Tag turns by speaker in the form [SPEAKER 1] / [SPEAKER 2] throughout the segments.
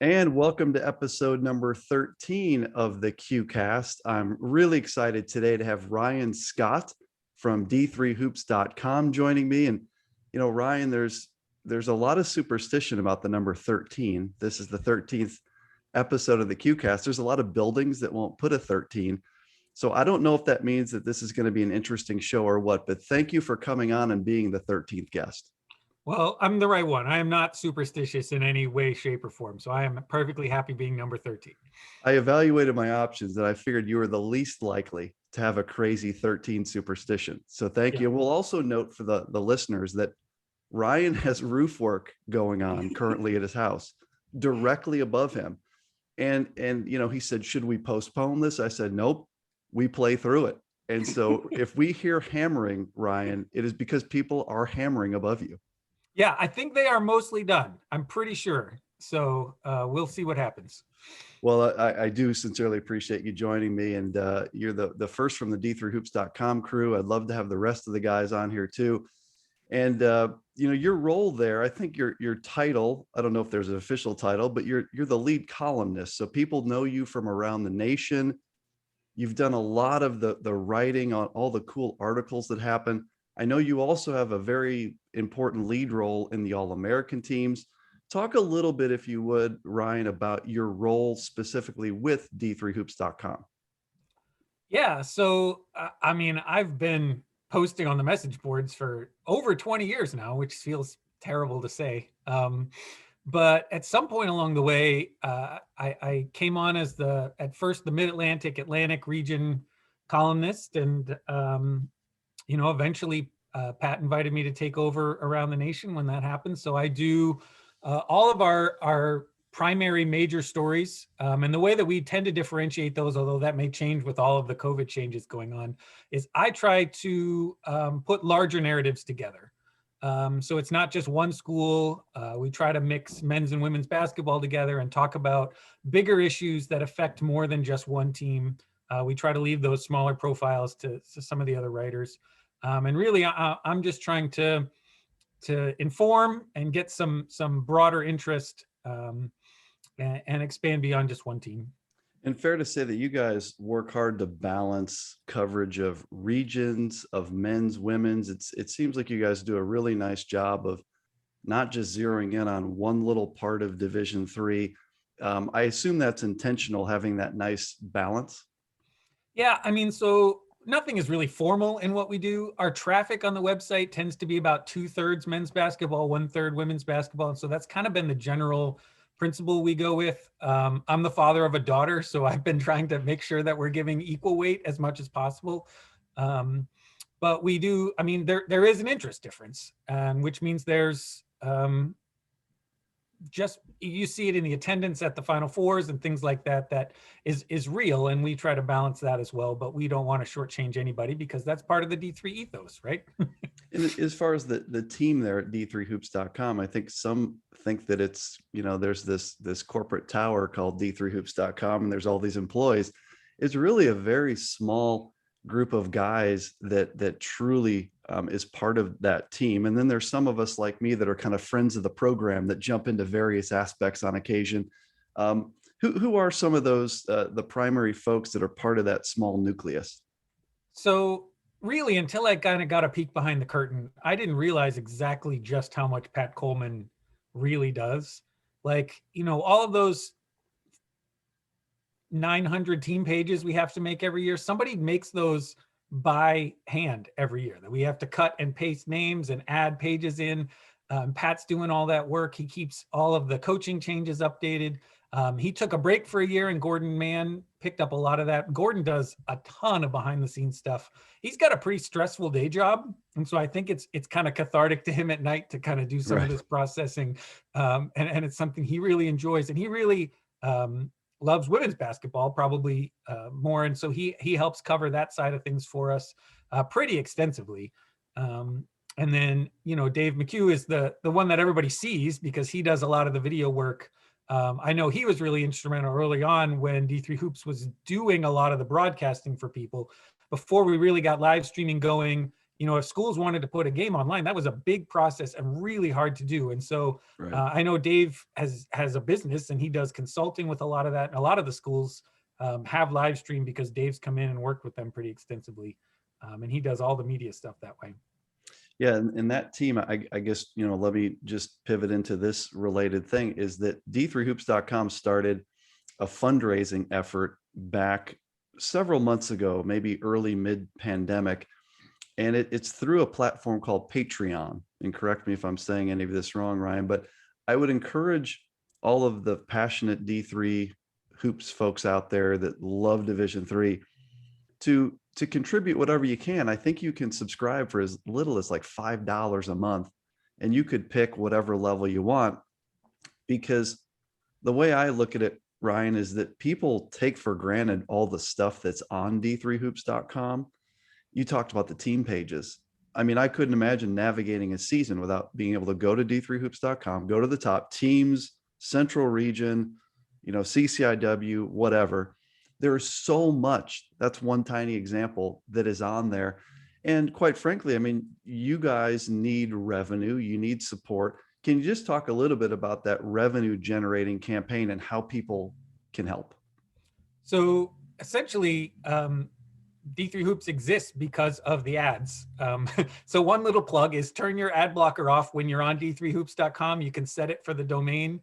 [SPEAKER 1] And welcome to episode number 13 of the QCast. I'm really excited today to have Ryan Scott from D3Hoops.com joining me. And, Ryan, there's a lot of superstition about the number 13. This is the 13th episode of the QCast. There's a lot of buildings that won't put a 13. So I don't know if that means that this is going to be an interesting show or what, but thank you for coming on and being the 13th guest.
[SPEAKER 2] Well, I'm the right one. I am not superstitious in any way, shape, or form. So I am perfectly happy being number 13.
[SPEAKER 1] I evaluated my options and I figured you were the least likely to have a crazy 13 superstition. So thank you. We'll also note for the listeners that Ryan has roof work going on currently at his house directly above him. And he said, should we postpone this? I said, nope, we play through it. And so if we hear hammering, Ryan, it is because people are hammering above you.
[SPEAKER 2] Yeah, I think they are mostly done. I'm pretty sure. So we'll see what happens.
[SPEAKER 1] Well, I do sincerely appreciate you joining me. And you're the first from the D3Hoops.com crew. I'd love to have the rest of the guys on here too. And, your role there, I think your title, I don't know if there's an official title, but you're the lead columnist. So people know you from around the nation. You've done a lot of the writing on all the cool articles that happen. I know you also have a very important lead role in the All-American teams. Talk a little bit, if you would, Ryan, about your role specifically with D3Hoops.com.
[SPEAKER 2] Yeah, so, I've been posting on the message boards for over 20 years now, which feels terrible to say. But at some point along the way, I came on as at first the Mid-Atlantic, Atlantic region columnist, and eventually Pat invited me to take over around the nation when that happened. So I do all of our primary major stories. And the way that we tend to differentiate those, although that may change with all of the COVID changes going on, is I try to put larger narratives together. So it's not just one school. We try to mix men's and women's basketball together and talk about bigger issues that affect more than just one team. We try to leave those smaller profiles to some of the other writers. And really, I'm just trying to inform and get some broader interest and expand beyond just one team.
[SPEAKER 1] And fair to say that you guys work hard to balance coverage of regions, of men's, women's. It seems like you guys do a really nice job of not just zeroing in on one little part of Division III. I assume that's intentional, having that nice balance.
[SPEAKER 2] Yeah, so nothing is really formal in what we do. Our traffic on the website tends to be about 2/3 men's basketball, 1/3 women's basketball. And so that's kind of been the general principle we go with. I'm the father of a daughter, so I've been trying to make sure that we're giving equal weight as much as possible. But we do, there is an interest difference, which means there's you see it in the attendance at the Final Fours and things like that, that is real. And we try to balance that as well, but we don't want to shortchange anybody because that's part of the D3 ethos, right?
[SPEAKER 1] And as far as the team there at D3Hoops.com, I think some think that it's, there's this corporate tower called D3Hoops.com and there's all these employees. It's really a very small group of guys that truly is part of that team. And then there's some of us like me that are kind of friends of the program that jump into various aspects on occasion. Who are some of those, the primary folks that are part of that small nucleus? So
[SPEAKER 2] really, until I kind of got a peek behind the curtain, I didn't realize exactly just how much Pat Coleman really does. Like, all of those 900 team pages we have to make every year, somebody makes those by hand every year, that we have to cut and paste names and add pages in. Pat's doing all that work. He keeps all of the coaching changes updated. He took a break for a year and Gordon Mann picked up a lot of that. Gordon does a ton of behind the scenes stuff. He's got a pretty stressful day job. And so I think it's kind of cathartic to him at night to kind of do some of this processing. And it's something he really enjoys. And he really loves women's basketball probably more. And so he helps cover that side of things for us pretty extensively. And then, Dave McHugh is the one that everybody sees because he does a lot of the video work. I know he was really instrumental early on when D3 Hoops was doing a lot of the broadcasting for people. Before we really got live streaming going, if schools wanted to put a game online, that was a big process and really hard to do. And so
[SPEAKER 1] Right.
[SPEAKER 2] I know Dave has a business and he does consulting with a lot of that. And a lot of the schools have live stream because Dave's come in and worked with them pretty extensively. And he does all the media stuff that way.
[SPEAKER 1] Yeah, and that team, I guess, let me just pivot into this related thing, is that D3Hoops.com started a fundraising effort back several months ago, maybe early mid-pandemic. And it's through a platform called Patreon. And correct me if I'm saying any of this wrong, Ryan, but I would encourage all of the passionate D3 hoops folks out there that love Division III to contribute whatever you can. I think you can subscribe for as little as like $5 a month, and you could pick whatever level you want. Because the way I look at it, Ryan, is that people take for granted all the stuff that's on D3Hoops.com. You talked about the team pages. I mean, I couldn't imagine navigating a season without being able to go to D3Hoops.com, go to the top teams, Central Region, CCIW, whatever. There's so much. That's one tiny example that is on there. And quite frankly, I mean, you guys need revenue, you need support. Can you just talk a little bit about that revenue generating campaign and how people can help?
[SPEAKER 2] So essentially, D3 Hoops exists because of the ads. So one little plug is turn your ad blocker off when you're on D3Hoops.com. You can set it for the domain.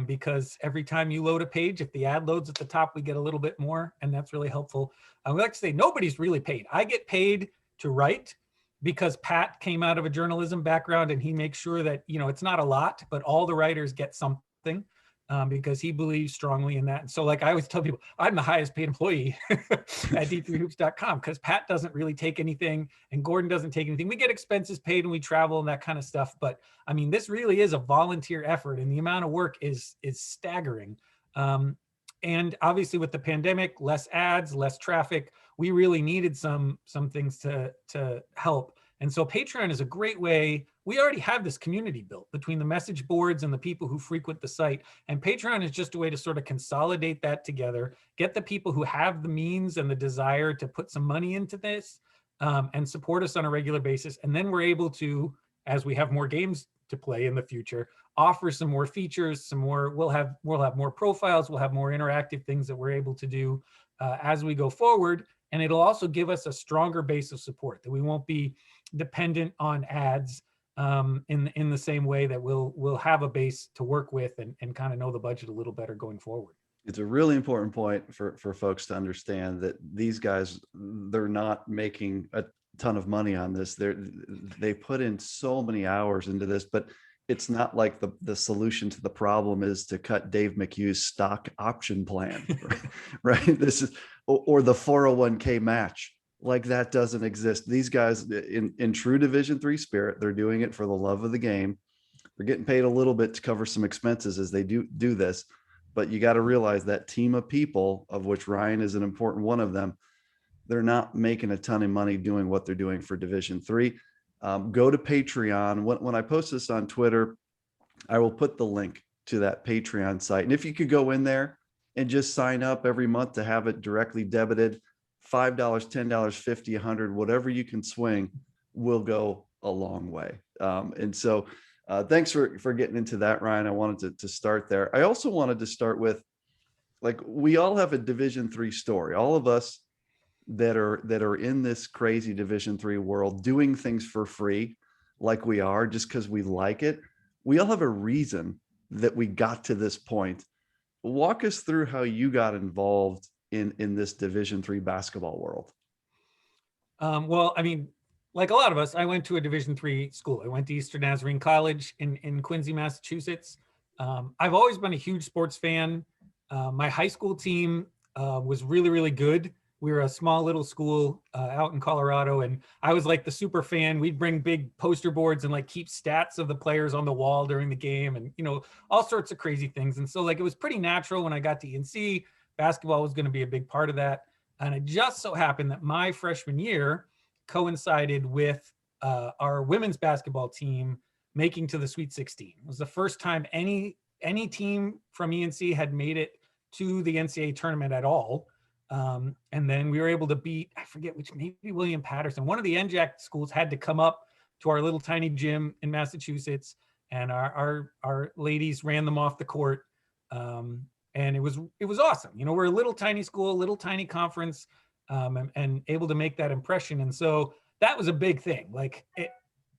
[SPEAKER 2] Because every time you load a page, if the ad loads at the top, we get a little bit more, and that's really helpful. We like to say nobody's really paid. I get paid to write because Pat came out of a journalism background, and he makes sure that, it's not a lot, but all the writers get something because he believes strongly in that. And so like I always tell people, I'm the highest paid employee at D3Hoops.com because Pat doesn't really take anything and Gordon doesn't take anything. We get expenses paid and we travel and that kind of stuff. But I mean, this really is a volunteer effort and the amount of work is staggering. And obviously with the pandemic, less ads, less traffic, we really needed some things to help. And so Patreon is a great way. We already have this community built between the message boards and the people who frequent the site. And Patreon is just a way to sort of consolidate that together, get the people who have the means and the desire to put some money into this and support us on a regular basis. And then we're able to, as we have more games to play in the future, offer some more features, we'll have more profiles, we'll have more interactive things that we're able to do as we go forward. And it'll also give us a stronger base of support that we won't be dependent on ads in the same way that we'll have a base to work with and kind of know the budget a little better going forward.
[SPEAKER 1] It's a really important point for folks to understand that these guys, they're not making a ton of money on this. They put in so many hours into this, but it's not like the solution to the problem is to cut Dave McHugh's stock option plan, right? This is, or the 401k match. Like that doesn't exist. These guys in true Division III spirit, they're doing it for the love of the game. They're getting paid a little bit to cover some expenses as they do this. But you got to realize that team of people, of which Ryan is an important one of them, they're not making a ton of money doing what they're doing for Division III. Go to Patreon. When I post this on Twitter, I will put the link to that Patreon site. And if you could go in there and just sign up every month to have it directly debited, $5, $10, $50, $100, whatever you can swing will go a long way. And so thanks for getting into that, Ryan. I wanted to start there. I also wanted to start with, like, we all have a Division III story. All of us that are in this crazy Division III world doing things for free, like we are, just because we like it. We all have a reason that we got to this point. Walk us through how you got involved in this Division III basketball world.
[SPEAKER 2] Well, I mean, like a lot of us, I went to a Division III school. I went to Eastern Nazarene College in Quincy, Massachusetts. I've always been a huge sports fan. My high school team was really, really good. We were a small little school out in Colorado, and I was like the super fan. We'd bring big poster boards and like keep stats of the players on the wall during the game and, all sorts of crazy things. And so like, it was pretty natural when I got to ENC, basketball was going to be a big part of that. And it just so happened that my freshman year coincided with our women's basketball team making to the Sweet 16. It was the first time any team from ENC had made it to the NCAA tournament at all. And then we were able to beat, I forget which, maybe William Patterson. One of the NJAC schools had to come up to our little tiny gym in Massachusetts, and our ladies ran them off the court. And it was awesome. You know, we're a little tiny school, little tiny conference, and able to make that impression. And so that was a big thing. Like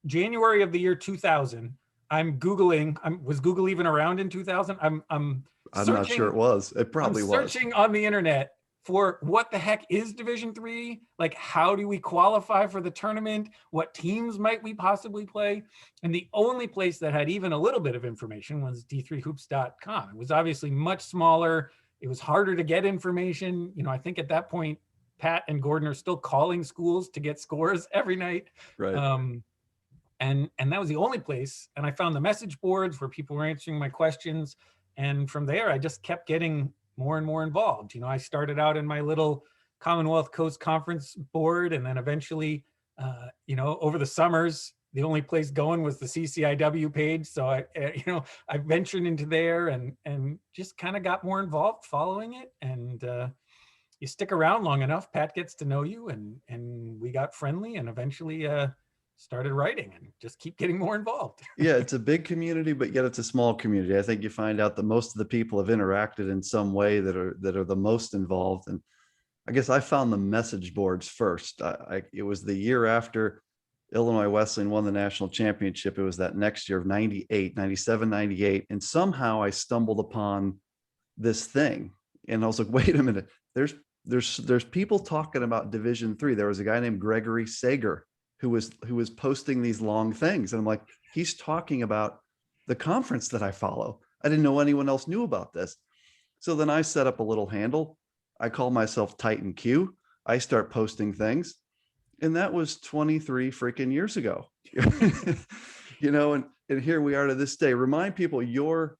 [SPEAKER 2] January of the year 2000, I'm Googling. Was Google even around in 2000? I'm
[SPEAKER 1] not sure it was. It probably
[SPEAKER 2] I'm
[SPEAKER 1] was.
[SPEAKER 2] searching on the internet for what the heck is Division III? Like, how do we qualify for the tournament? What teams might we possibly play? And the only place that had even a little bit of information was d3hoops.com. It was obviously much smaller. It was harder to get information. You know, I think at that point, Pat and Gordon are still calling schools to get scores every night.
[SPEAKER 1] Right.
[SPEAKER 2] And that was the only place. And I found the message boards where people were answering my questions. And from there, I just kept getting more and more involved. You know, I started out in my little Commonwealth Coast Conference board, and then eventually, you know, over the summers, the only place going was the CCIW page. So I ventured into there and just kind of got more involved following it. And you stick around long enough, Pat gets to know you, and we got friendly, and eventually started writing and just keep getting more involved.
[SPEAKER 1] Yeah, it's a big community, but yet it's a small community. I think you find out that most of the people have interacted in some way that are the most involved. And I guess I found the message boards first. It was the year after Illinois Wesleyan won the national championship. It was that next year of 98, 97, 98. And somehow I stumbled upon this thing. And I was like, wait a minute, there's people talking about Division III. There was a guy named Gregory Sager who was posting these long things. And I'm like, he's talking about the conference that I follow. I didn't know anyone else knew about this. So then I set up a little handle. I call myself Titan Q. I start posting things. And that was 23 freaking years ago. You know, and here we are to this day. Remind people your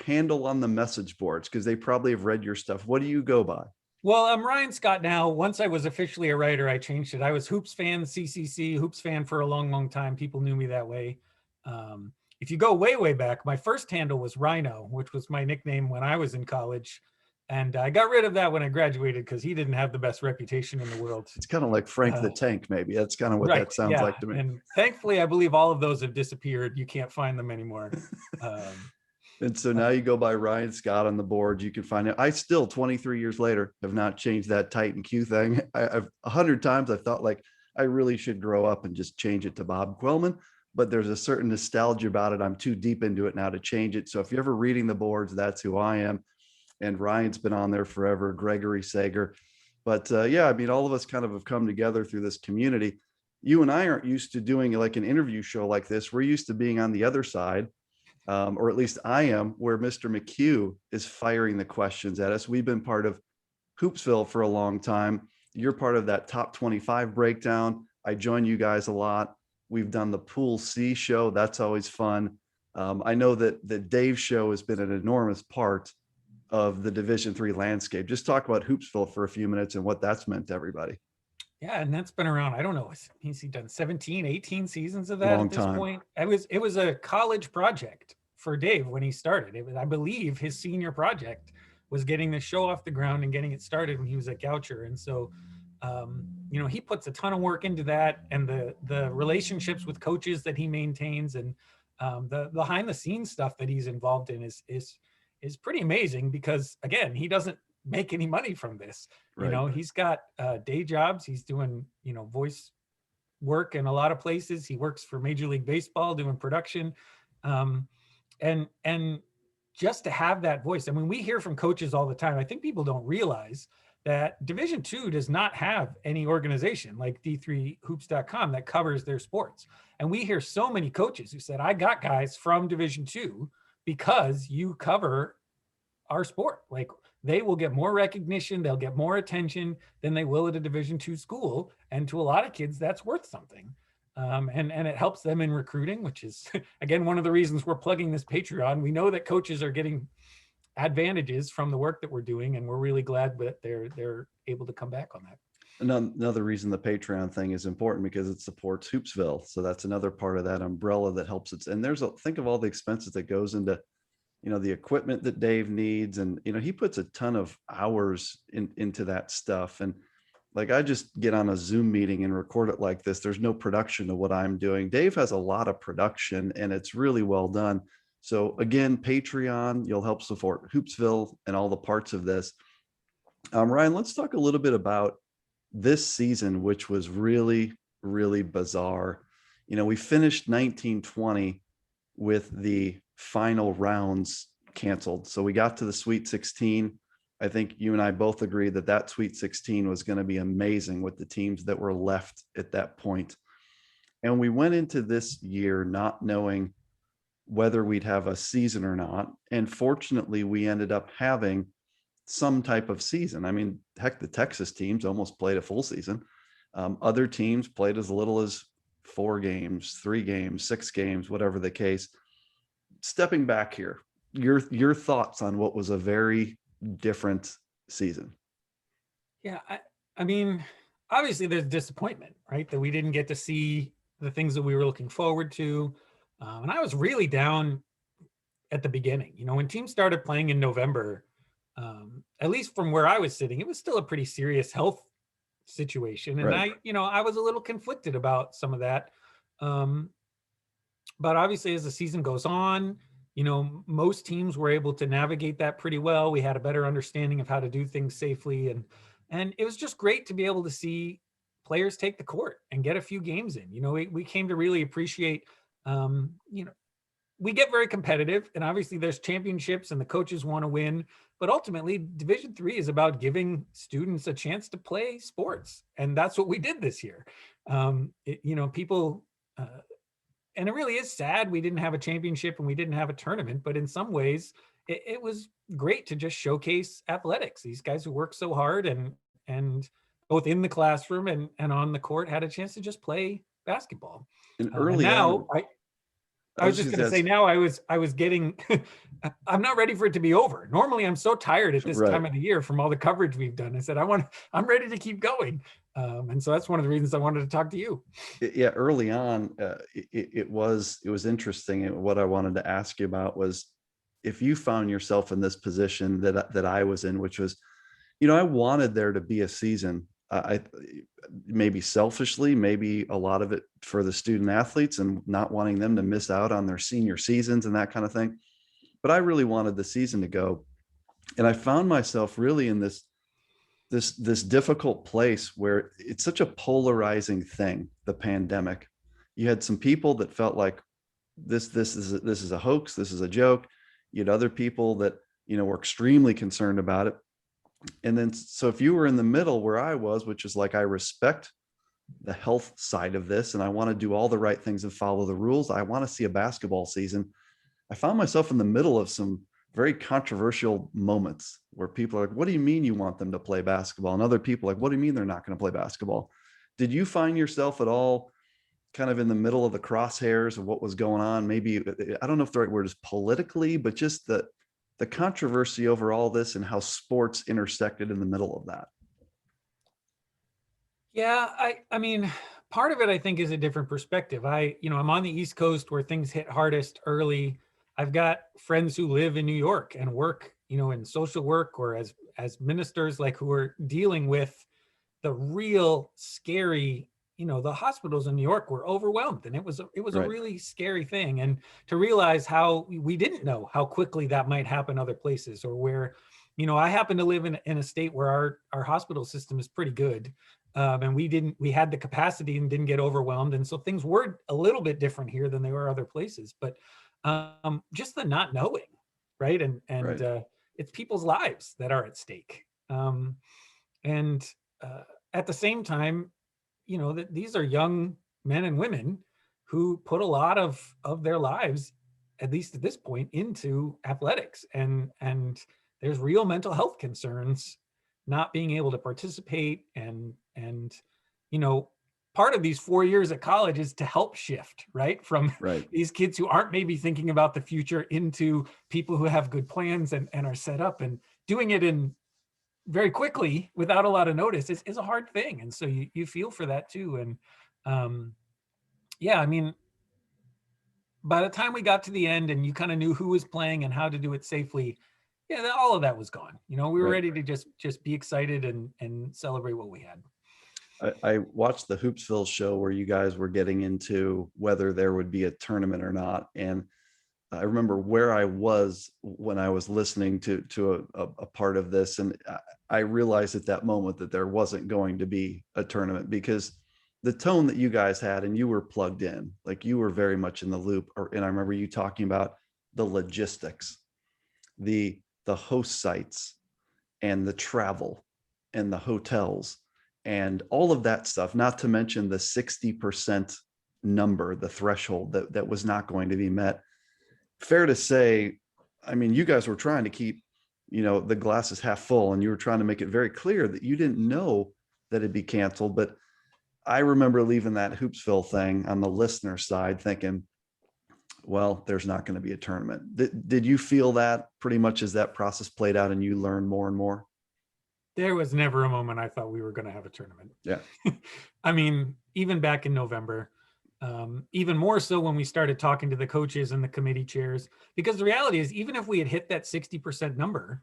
[SPEAKER 1] handle on the message boards, because they probably have read your stuff. What do you go by?
[SPEAKER 2] Well, I'm Ryan Scott now. Once I was officially a writer, I changed it. I was Hoops fan, CCC, Hoops fan for a long, long time. People knew me that way. If you go way, way back, my first handle was Rhino, which was my nickname when I was in college. And I got rid of that when I graduated because he didn't have the best reputation in the world.
[SPEAKER 1] It's kind of like Frank the Tank, maybe. That's kind of what that sounds like to me.
[SPEAKER 2] And thankfully, I believe all of those have disappeared. You can't find them anymore.
[SPEAKER 1] And so now you go by Ryan Scott on the board. You can find it. I still, 23 years later, have not changed that Titan Q thing. I've 100 times I thought like I really should grow up and just change it to Bob Quillman, but there's a certain nostalgia about it. I'm too deep into it now to change it. So if you're ever reading the boards, that's who I am. And Ryan's been on there forever, Gregory Sager. But yeah, I mean, all of us kind of have come together through this community. You and I aren't used to doing like an interview show like this. We're used to being on the other side. Or at least I am, where Mr. McHugh is firing the questions at us. We've been part of Hoopsville for a long time. You're part of that top 25 breakdown. I join you guys a lot. We've done the Pool C show. That's always fun. I know that Dave's show has been an enormous part of the Division III landscape. Just talk about Hoopsville for a few minutes and what that's meant to everybody.
[SPEAKER 2] Yeah, and that's been around, I don't know, he's done 17, 18 seasons of that
[SPEAKER 1] Long
[SPEAKER 2] at this
[SPEAKER 1] time.
[SPEAKER 2] point. It was a college project for Dave when he started. It was, I believe, his senior project was getting the show off the ground and getting it started when he was at Goucher. And so, you know, he puts a ton of work into that, and the relationships with coaches that he maintains, and the behind the scenes stuff that he's involved in is pretty amazing, because again, he doesn't make any money from this.
[SPEAKER 1] Right.
[SPEAKER 2] You know, he's got day jobs. He's doing, you know, voice work in a lot of places. He works for Major League Baseball doing production. And just to have that voice. I mean, we hear from coaches all the time. I think people don't realize that Division II does not have any organization like d3hoops.com that covers their sports. And we hear so many coaches who said, I got guys from Division II because you cover our sport. Like, they will get more recognition, they'll get more attention than they will at a Division II school. And to a lot of kids, that's worth something. And it helps them in recruiting, which is, again, one of the reasons we're plugging this Patreon. We know that coaches are getting advantages from the work that we're doing, and we're really glad that they're able to come back on that.
[SPEAKER 1] Another reason the Patreon thing is important, because it supports Hoopsville. So that's another part of that umbrella that helps it. And think of all the expenses that goes into the equipment that Dave needs. And, he puts a ton of hours into that stuff. And like, I just get on a Zoom meeting and record it like this. There's no production to what I'm doing. Dave has a lot of production and it's really well done. So again, Patreon, you'll help support Hoopsville and all the parts of this. Ryan, let's talk a little bit about this season, which was really, really bizarre. We finished 1920 with the final rounds canceled. So we got to the Sweet 16. I think you and I both agree that that Sweet 16 was going to be amazing with the teams that were left at that point. And we went into this year not knowing whether we'd have a season or not. And fortunately, we ended up having some type of season. I mean, heck, the Texas teams almost played a full season. Other teams played as little as 4 games, 3 games, 6 games, whatever the case. Stepping back here, your thoughts on what was a very different season?
[SPEAKER 2] Yeah, I mean, obviously there's disappointment, right? That we didn't get to see the things that we were looking forward to. And I was really down at the beginning. When teams started playing in November, at least from where I was sitting, it was still a pretty serious health situation. And
[SPEAKER 1] Right.
[SPEAKER 2] I was a little conflicted about some of that. But obviously as the season goes on, most teams were able to navigate that pretty well. We had a better understanding of how to do things safely. And it was just great to be able to see players take the court and get a few games in. We came to really appreciate, we get very competitive, and obviously there's championships and the coaches want to win, but ultimately Division III is about giving students a chance to play sports. And that's what we did this year. People, and it really is sad we didn't have a championship and we didn't have a tournament, but in some ways it was great to just showcase athletics. These guys who work so hard and both in the classroom and on the court had a chance to just play basketball.
[SPEAKER 1] And
[SPEAKER 2] And
[SPEAKER 1] early
[SPEAKER 2] now
[SPEAKER 1] on,
[SPEAKER 2] I was just going to say, now I was getting, I'm not ready for it to be over. Normally I'm so tired at this
[SPEAKER 1] right.
[SPEAKER 2] time of the year from all the coverage we've done. I said, I'm ready to keep going. And so that's one of the reasons I wanted to talk to you.
[SPEAKER 1] Yeah, early on, it was interesting. And what I wanted to ask you about was if you found yourself in this position that I was in, which was, I wanted there to be a season. I maybe selfishly, maybe a lot of it for the student athletes and not wanting them to miss out on their senior seasons and that kind of thing. But I really wanted the season to go. And I found myself really in this difficult place where it's such a polarizing thing, the pandemic. You had some people that felt like this is a hoax, this is a joke. You had other people that, were extremely concerned about it. And then, so if you were in the middle where I was, which is like, I respect the health side of this and I want to do all the right things and follow the rules, I want to see a basketball season. I found myself in the middle of some very controversial moments where people are like, what do you mean you want them to play basketball? And other people are like, what do you mean they're not going to play basketball? Did you find yourself at all kind of in the middle of the crosshairs of what was going on? Maybe, I don't know if the right word is politically, but just the controversy over all this and how sports intersected in the middle of that.
[SPEAKER 2] Yeah, I mean, part of it I think is a different perspective. I'm on the East Coast where things hit hardest early. I've got friends who live in New York and work, in social work or as ministers, like, who are dealing with the real scary, the hospitals in New York were overwhelmed, and it was
[SPEAKER 1] Right.
[SPEAKER 2] a really scary thing. And to realize how we didn't know how quickly that might happen other places, or where, I happen to live in a state where our hospital system is pretty good. And we had the capacity and didn't get overwhelmed. And so things were a little bit different here than they were other places, but just the not knowing, right? And it's people's lives that are at stake. And at the same time, that these are young men and women who put a lot of their lives, at least at this point, into athletics. And there's real mental health concerns not being able to participate. And part of these 4 years at college is to help shift, right, from
[SPEAKER 1] Right.
[SPEAKER 2] these kids who aren't maybe thinking about the future into people who have good plans and are set up. And doing it in very quickly without a lot of notice is a hard thing. And so you feel for that too. And yeah, I mean, by the time we got to the end and you kind of knew who was playing and how to do it safely, yeah, all of that was gone. We were
[SPEAKER 1] Right.
[SPEAKER 2] ready to just be excited and celebrate what we had.
[SPEAKER 1] I watched the Hoopsville show where you guys were getting into whether there would be a tournament or not. And I remember where I was when I was listening to a part of this. And I realized at that moment that there wasn't going to be a tournament because the tone that you guys had, and you were plugged in, like you were very much in the loop. And I remember you talking about the logistics, the host sites and the travel and the hotels and all of that stuff, not to mention the 60% number, the threshold that was not going to be met. Fair to say, I mean, you guys were trying to keep, the glasses half full, and you were trying to make it very clear that you didn't know that it'd be canceled. But I remember leaving that Hoopsville thing on the listener side thinking, well, there's not going to be a tournament. Did you feel that pretty much as that process played out and you learned more and more?
[SPEAKER 2] There was never a moment I thought we were going to have a tournament.
[SPEAKER 1] Yeah.
[SPEAKER 2] I mean, even back in November, even more so when we started talking to the coaches and the committee chairs, because the reality is, even if we had hit that 60% number,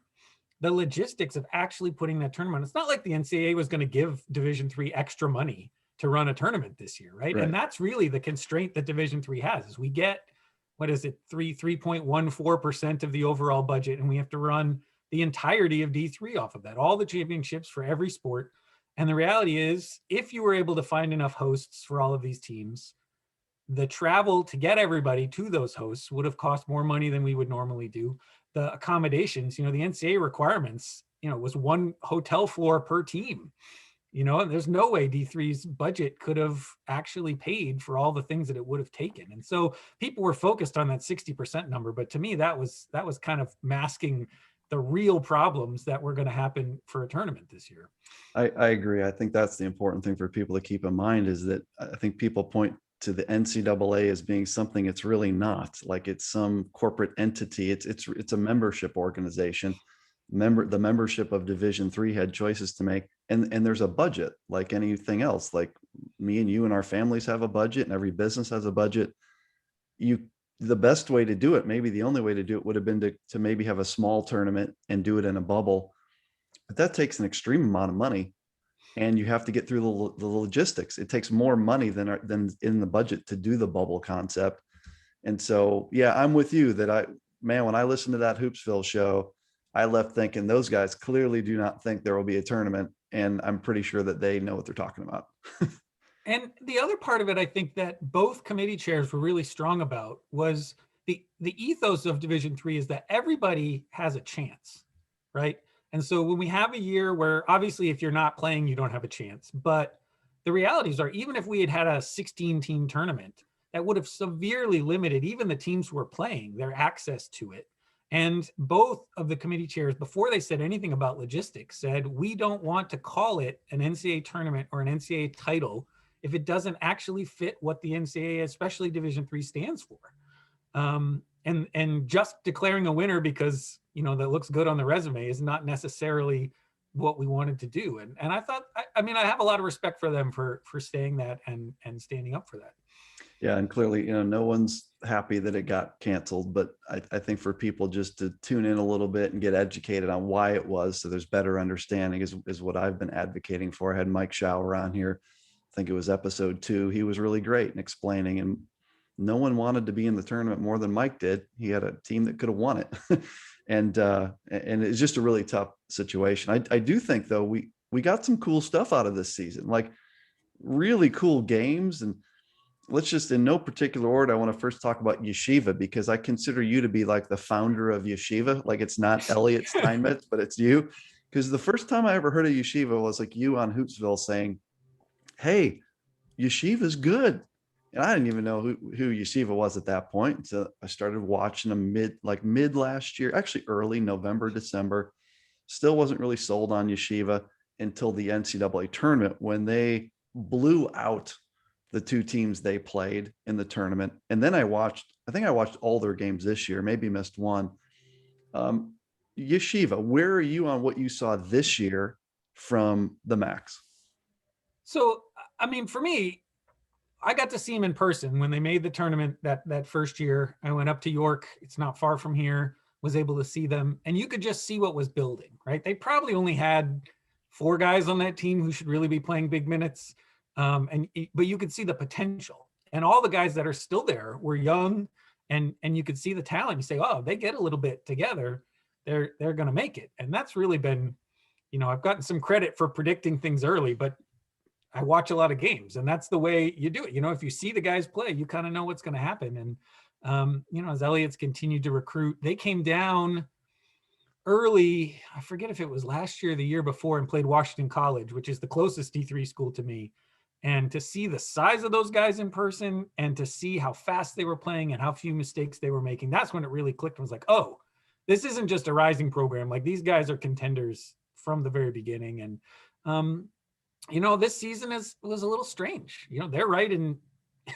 [SPEAKER 2] the logistics of actually putting that tournament, it's not like the NCAA was going to give Division III extra money to run a tournament this year, right?
[SPEAKER 1] Right.
[SPEAKER 2] And that's really the constraint that Division III has, is we get, what is it, 3.14% of the overall budget, and we have to run the entirety of D3 off of that, all the championships for every sport. And the reality is, if you were able to find enough hosts for all of these teams, the travel to get everybody to those hosts would have cost more money than we would normally do. The accommodations, the NCAA requirements, was one hotel floor per team. There's no way D3's budget could have actually paid for all the things that it would have taken. And so people were focused on that 60% number, but to me, that was kind of masking the real problems that were going to happen for a tournament this year.
[SPEAKER 1] I agree. I think that's the important thing for people to keep in mind, is that I think people point to the NCAA as being something it's really not. Like it's some corporate entity. It's a membership organization. The membership of Division III had choices to make, and there's a budget like anything else. Like me and you and our families have a budget, and every business has a budget. The best way to do it, maybe the only way to do it, would have been to maybe have a small tournament and do it in a bubble. But that takes an extreme amount of money, and you have to get through the logistics. It takes more money than in the budget to do the bubble concept. And so, yeah, I'm with you that when I listened to that Hoopsville show, I left thinking those guys clearly do not think there will be a tournament. And I'm pretty sure that they know what they're talking about.
[SPEAKER 2] And the other part of it, I think that both committee chairs were really strong about, was the ethos of Division III is that everybody has a chance, right? And so when we have a year where obviously if you're not playing, you don't have a chance. But the realities are, even if we had had a 16-team tournament, that would have severely limited even the teams who were playing their access to it. And both of the committee chairs, before they said anything about logistics, said, we don't want to call it an NCAA tournament or an NCAA title if it doesn't actually fit what the NCAA, especially Division III, stands for. And just declaring a winner because that looks good on the resume is not necessarily what we wanted to do. And I thought, I mean, I have a lot of respect for them for saying that and standing up for that.
[SPEAKER 1] Yeah, and clearly, no one's happy that it got canceled, but I think for people just to tune in a little bit and get educated on why it was, so there's better understanding, is what I've been advocating for. I had McHugh around here, I think it was episode 2. He was really great in explaining, and no one wanted to be in the tournament more than Mike did. He had a team that could have won it. and it's just a really tough situation. I do think though, we got some cool stuff out of this season, like really cool games. And let's just, in no particular order, I want to first talk about Yeshiva, because I consider you to be like the founder of Yeshiva. Like it's not Elliot Steinmetz, but it's you. Because the first time I ever heard of Yeshiva was like you on Hoopsville saying, hey, Yeshiva's good. And I didn't even know who Yeshiva was at that point. So I started watching them mid last year, actually early November, December. Still wasn't really sold on Yeshiva until the NCAA tournament, when they blew out the 2 teams they played in the tournament. And then I think I watched all their games this year, maybe missed one. Yeshiva, where are you on what you saw this year from the Max?
[SPEAKER 2] So, I mean, for me, I got to see him in person when they made the tournament that first year. I went up to York. It's not far from here. Was able to see them, and you could just see what was building. Right, they probably only had 4 guys on that team who should really be playing big minutes, but you could see the potential, and all the guys that are still there were young, and you could see the talent. You say, oh, they get a little bit together, they're going to make it, and that's really been, I've gotten some credit for predicting things early, but I watch a lot of games, and that's the way you do it. If you see the guys play, you kind of know what's going to happen. And, as Elliott's continued to recruit, they came down early. I forget if it was last year or the year before, and played Washington College, which is the closest D3 school to me. And to see the size of those guys in person and to see how fast they were playing and how few mistakes they were making, that's when it really clicked. And was like, oh, this isn't just a rising program. Like, these guys are contenders from the very beginning. And, this season was a little strange. They're right in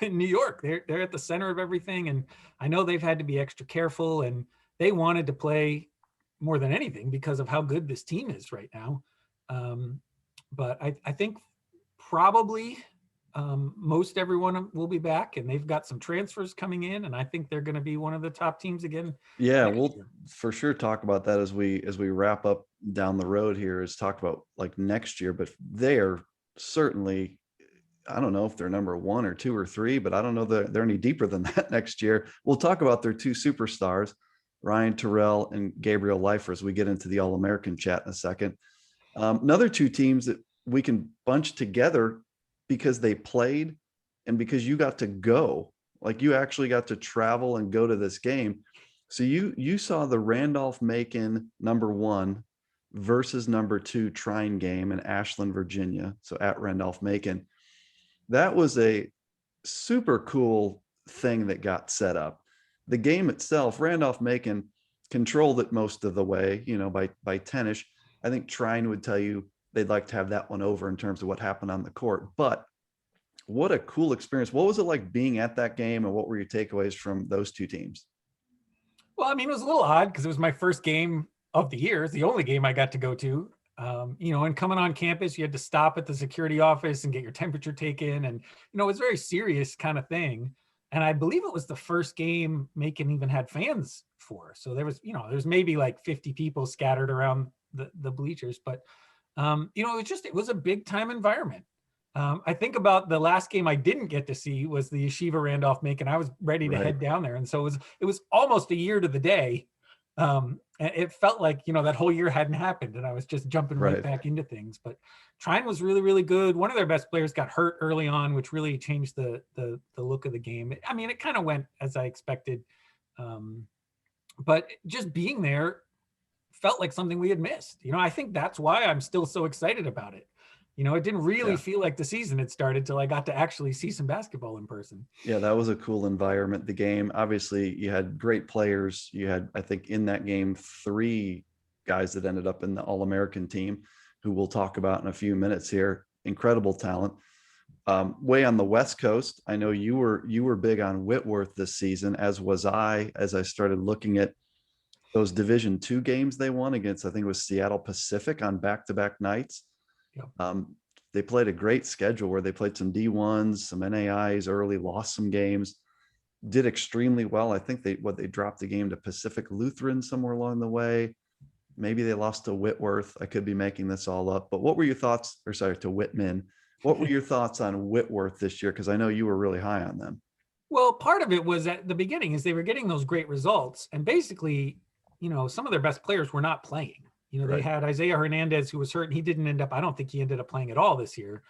[SPEAKER 2] New York. They're at the center of everything. And I know they've had to be extra careful, and they wanted to play more than anything because of how good this team is right now. But I think probably most everyone will be back, and they've got some transfers coming in, and I think they're going to be one of the top teams again.
[SPEAKER 1] Yeah, we'll for sure talk about that as we wrap up down the road here, is talk about like next year. But they are certainly, I don't know if they're number 1 or 2 or 3, but I don't know that they're any deeper than that next year. We'll talk about their 2 superstars, Ryan Terrell and Gabriel Leifer, as we get into the All-American chat in a second. Another 2 teams that we can bunch together because they played and because you got to go. Like, you actually got to travel and go to this game. So you saw the Randolph-Macon number 1 versus number 2 Trine game in Ashland, Virginia. So at Randolph-Macon. That was a super cool thing that got set up. The game itself, Randolph-Macon controlled it most of the way, by 10-ish. I think Trine would tell you they'd like to have that one over in terms of what happened on the court. But what a cool experience. What was it like being at that game, and what were your takeaways from those 2 teams?
[SPEAKER 2] Well, I mean, it was a little odd because it was my first game of the year. It's the only game I got to go to. And coming on campus, you had to stop at the security office and get your temperature taken. And, it was a very serious kind of thing. And I believe it was the first game Macon even had fans for. So there was maybe like 50 people scattered around the bleachers. But, it was a big time environment. I think about the last game I didn't get to see was the Yeshiva Randolph-Macon. I was ready to head down there. And so it was almost a year to the day. It felt like, that whole year hadn't happened, and I was just jumping right back into things. But Trine was really, really good. One of their best players got hurt early on, which really changed the look of the game. I mean, it kind of went as I expected. But just being there felt like something we had missed. I think that's why I'm still so excited about it. It didn't really feel like the season had started till I got to actually see some basketball in person.
[SPEAKER 1] Yeah, that was a cool environment. The game, obviously, you had great players. You had, I think, in that game, 3 guys that ended up in the All-American team, who we'll talk about in a few minutes here. Incredible talent. Way on the West Coast, I know you were big on Whitworth this season, as was I, as I started looking at those Division II games they won against, I think it was Seattle Pacific, on back-to-back nights. Yep. They played a great schedule where they played some D1s, some NAIs early, lost some games, did extremely well. I think they dropped the game to Pacific Lutheran somewhere along the way. Maybe they lost to Whitworth. I could be making this all up, but what were your thoughts, to Whitman? What were your thoughts on Whitworth this year? Because I know you were really high on them.
[SPEAKER 2] Well, part of it was at the beginning is they were getting those great results, and basically, some of their best players were not playing. They had Isaiah Hernandez, who was hurt, and he didn't end up, I don't think he ended up playing at all this year.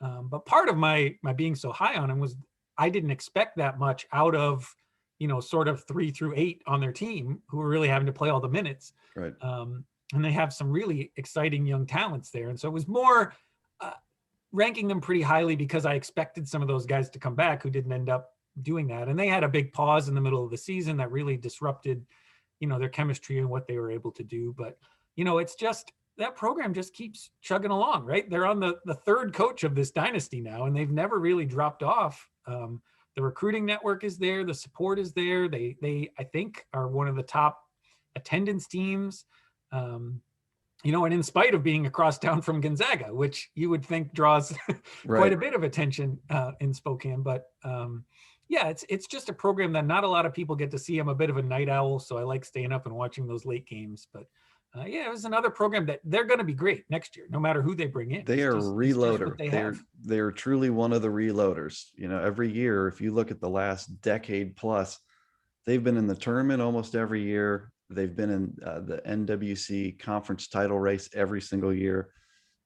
[SPEAKER 2] But part of my being so high on him was I didn't expect that much out of, sort of 3 through 8 on their team, who were really having to play all the minutes.
[SPEAKER 1] Right.
[SPEAKER 2] And they have some really exciting young talents there. And so it was more ranking them pretty highly because I expected some of those guys to come back who didn't end up doing that. And they had a big pause in the middle of the season that really disrupted, their chemistry and what they were able to do. But it's just that program just keeps chugging along, right? They're on the 3rd coach of this dynasty now, and they've never really dropped off. The recruiting network is there. The support is there. They I think, are one of the top attendance teams. and in spite of being across town from Gonzaga, which you would think draws quite
[SPEAKER 1] Right.
[SPEAKER 2] a bit of attention in Spokane. But yeah, it's just a program that not a lot of people get to see. I'm a bit of a night owl, so I like staying up and watching those late games. But yeah, it was another program that they're going to be great next year, no matter who they bring in.
[SPEAKER 1] They are a
[SPEAKER 2] It's just what
[SPEAKER 1] reloader.
[SPEAKER 2] they
[SPEAKER 1] They're
[SPEAKER 2] have.
[SPEAKER 1] they're truly one of the reloaders. Every year, if you look at the last decade plus, they've been in the tournament almost every year. They've been in the NWC conference title race every single year.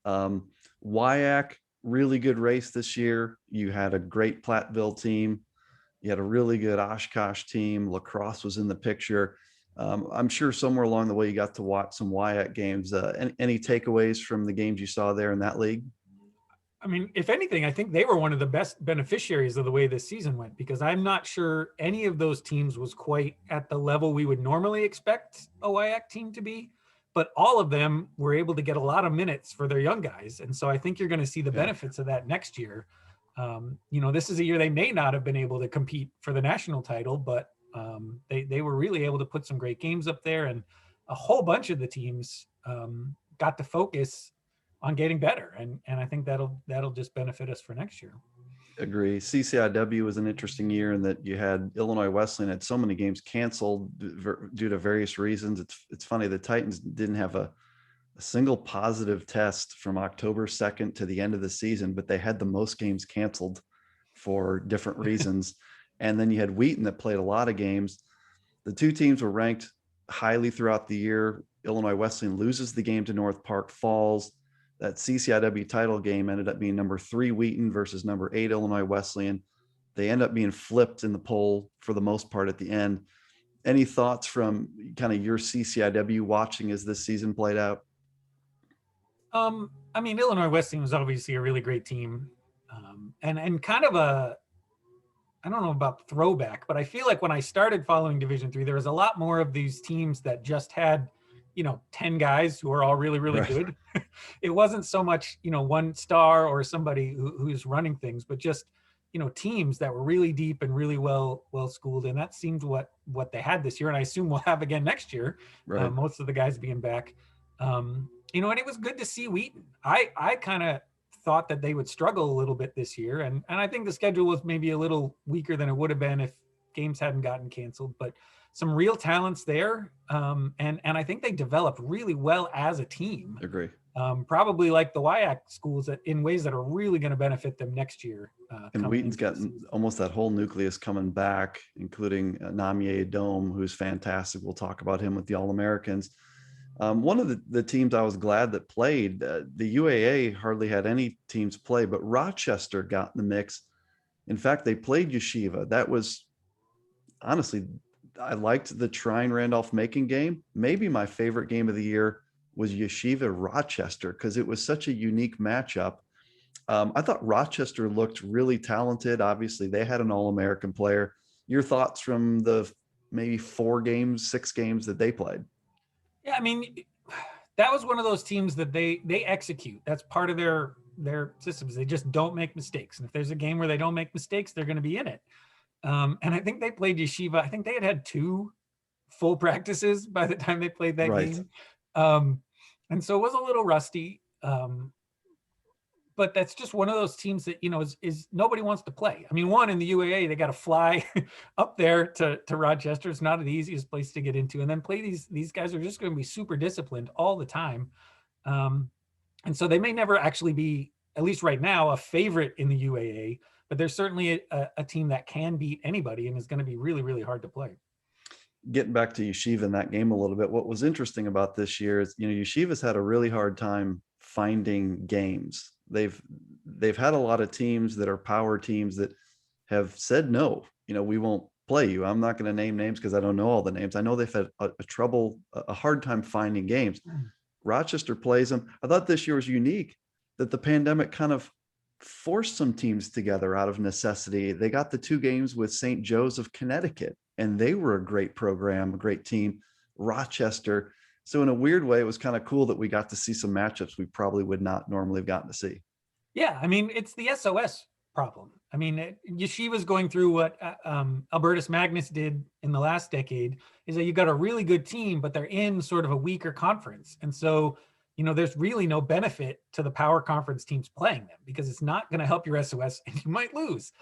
[SPEAKER 1] Um, WIAC, really good race this year. You had a great Platteville team. You had a really good Oshkosh team. Lacrosse was in the picture. I'm sure somewhere along the way you got to watch some WIAC games. Any takeaways from the games you saw there in that league?
[SPEAKER 2] I mean, if anything, I think they were one of the best beneficiaries of the way this season went, because I'm not sure any of those teams was quite at the level we would normally expect a WIAC team to be. But all of them were able to get a lot of minutes for their young guys. And so I think you're going to see the
[SPEAKER 1] Yeah,
[SPEAKER 2] benefits of that next year. This is a year they may not have been able to compete for the national title, but they were really able to put some great games up there. And a whole bunch of the teams got to focus on getting better, and I think that'll just benefit us for next year.
[SPEAKER 1] agree. CCIW was an interesting year in that you had Illinois Wesleyan had so many games canceled due to various reasons. It's funny, the Titans didn't have a single positive test from October 2nd to the end of the season, but they had the most games canceled for different reasons. And then you had Wheaton that played a lot of games. The two teams were ranked highly throughout the year. Illinois Wesleyan loses the game to North Park Falls. That CCIW title game ended up being number 3 Wheaton versus number 8 Illinois Wesleyan. They end up being flipped in the poll for the most part at the end. Any thoughts from kind of your CCIW watching as this season played out?
[SPEAKER 2] I mean, Illinois Wesleyan was obviously a really great team, and kind of I don't know about throwback, but I feel like when I started following Division III, there was a lot more of these teams that just had 10 guys who are all really, really
[SPEAKER 1] Right.
[SPEAKER 2] good. It wasn't so much, one star or somebody who's running things, but just, teams that were really deep and really well schooled. And that seemed what they had this year. And I assume we'll have again next year,
[SPEAKER 1] Right.
[SPEAKER 2] most of the guys being back. And it was good to see Wheaton. I kind of thought that they would struggle a little bit this year. And I think the schedule was maybe a little weaker than it would have been if games hadn't gotten canceled, but some real talents there. And I think they developed really well as a team.
[SPEAKER 1] Agree.
[SPEAKER 2] Probably like the WIAC schools in ways that are really going to benefit them next year.
[SPEAKER 1] And Wheaton's got almost that whole nucleus coming back, including Namie Dome, who's fantastic. We'll talk about him with the All-Americans. One of the teams I was glad that played, the UAA hardly had any teams play, but Rochester got in the mix. In fact, they played Yeshiva. That was honestly, I liked the Trine Randolph-Macon game. Maybe my favorite game of the year was Yeshiva Rochester because it was such a unique matchup. I thought Rochester looked really talented. Obviously, they had an All-American player. Your thoughts from the maybe 6 games that they played?
[SPEAKER 2] Yeah, I mean, that was one of those teams that they execute. That's part of their systems. They just don't make mistakes. And if there's a game where they don't make mistakes, they're going to be in it. And I think they played Yeshiva. I think they had 2 full practices by the time they played that game. And so it was a little rusty. But that's just one of those teams that, is nobody wants to play. I mean, one, in the UAA, they got to fly up there to Rochester. It's not the easiest place to get into. And then play these guys are just going to be super disciplined all the time. And so they may never actually be, at least right now, a favorite in the UAA, but there's certainly a team that can beat anybody and is going to be really, really hard to play.
[SPEAKER 1] Getting back to Yeshiva in that game a little bit, what was interesting about this year is, Yeshiva's had a really hard time finding games. They've had a lot of teams that are power teams that have said, no, we won't play you. I'm not going to name names because I don't know all the names. I know they've had a hard time finding games. Rochester plays them. I thought this year was unique that the pandemic kind of forced some teams together out of necessity. They got the 2 games with St. Joe's of Connecticut, and they were a great program, a great team. Rochester. So in a weird way, it was kind of cool that we got to see some matchups we probably would not normally have gotten to see.
[SPEAKER 2] Yeah, I mean, it's the SOS problem. I mean, Yeshiva's going through what Albertus Magnus did in the last decade, is that you got a really good team, but they're in sort of a weaker conference. And so there's really no benefit to the power conference teams playing them because it's not going to help your SOS and you might lose.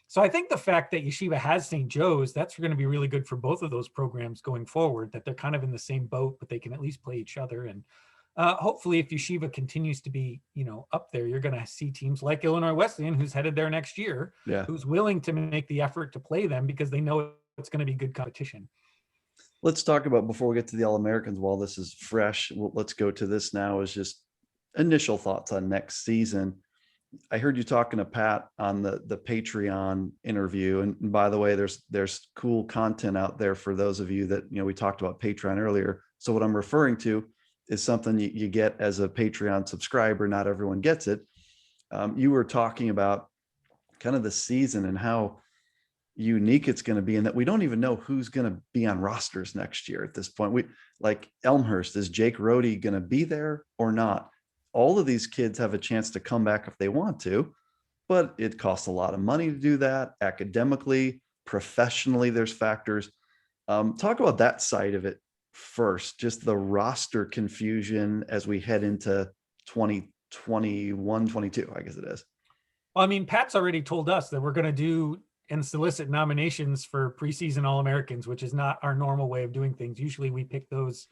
[SPEAKER 2] So I think the fact that Yeshiva has St. Joe's, that's going to be really good for both of those programs going forward, that they're kind of in the same boat, but they can at least play each other. And hopefully if Yeshiva continues to be, up there, you're going to see teams like Illinois Wesleyan, who's headed there next year, who's willing to make the effort to play them because they know it's going to be good competition.
[SPEAKER 1] Let's talk about, before we get to the All-Americans, while this is fresh, let's go to this now, is just initial thoughts on next season. I heard you talking to Pat on the Patreon interview. And by the way, there's cool content out there for those of you that, we talked about Patreon earlier. So what I'm referring to is something you get as a Patreon subscriber. Not everyone gets it. You were talking about kind of the season and how unique it's going to be, and that we don't even know who's going to be on rosters next year at this point. We, like Elmhurst, is Jake Rohde going to be there or not? All of these kids have a chance to come back if they want to, but it costs a lot of money to do that. Academically, professionally, there's factors. Talk about that side of it first, just the roster confusion as we head into 2021, 22, I guess it is.
[SPEAKER 2] Well, I mean, Pat's already told us that we're going to do and solicit nominations for preseason All-Americans, which is not our normal way of doing things. Usually we pick those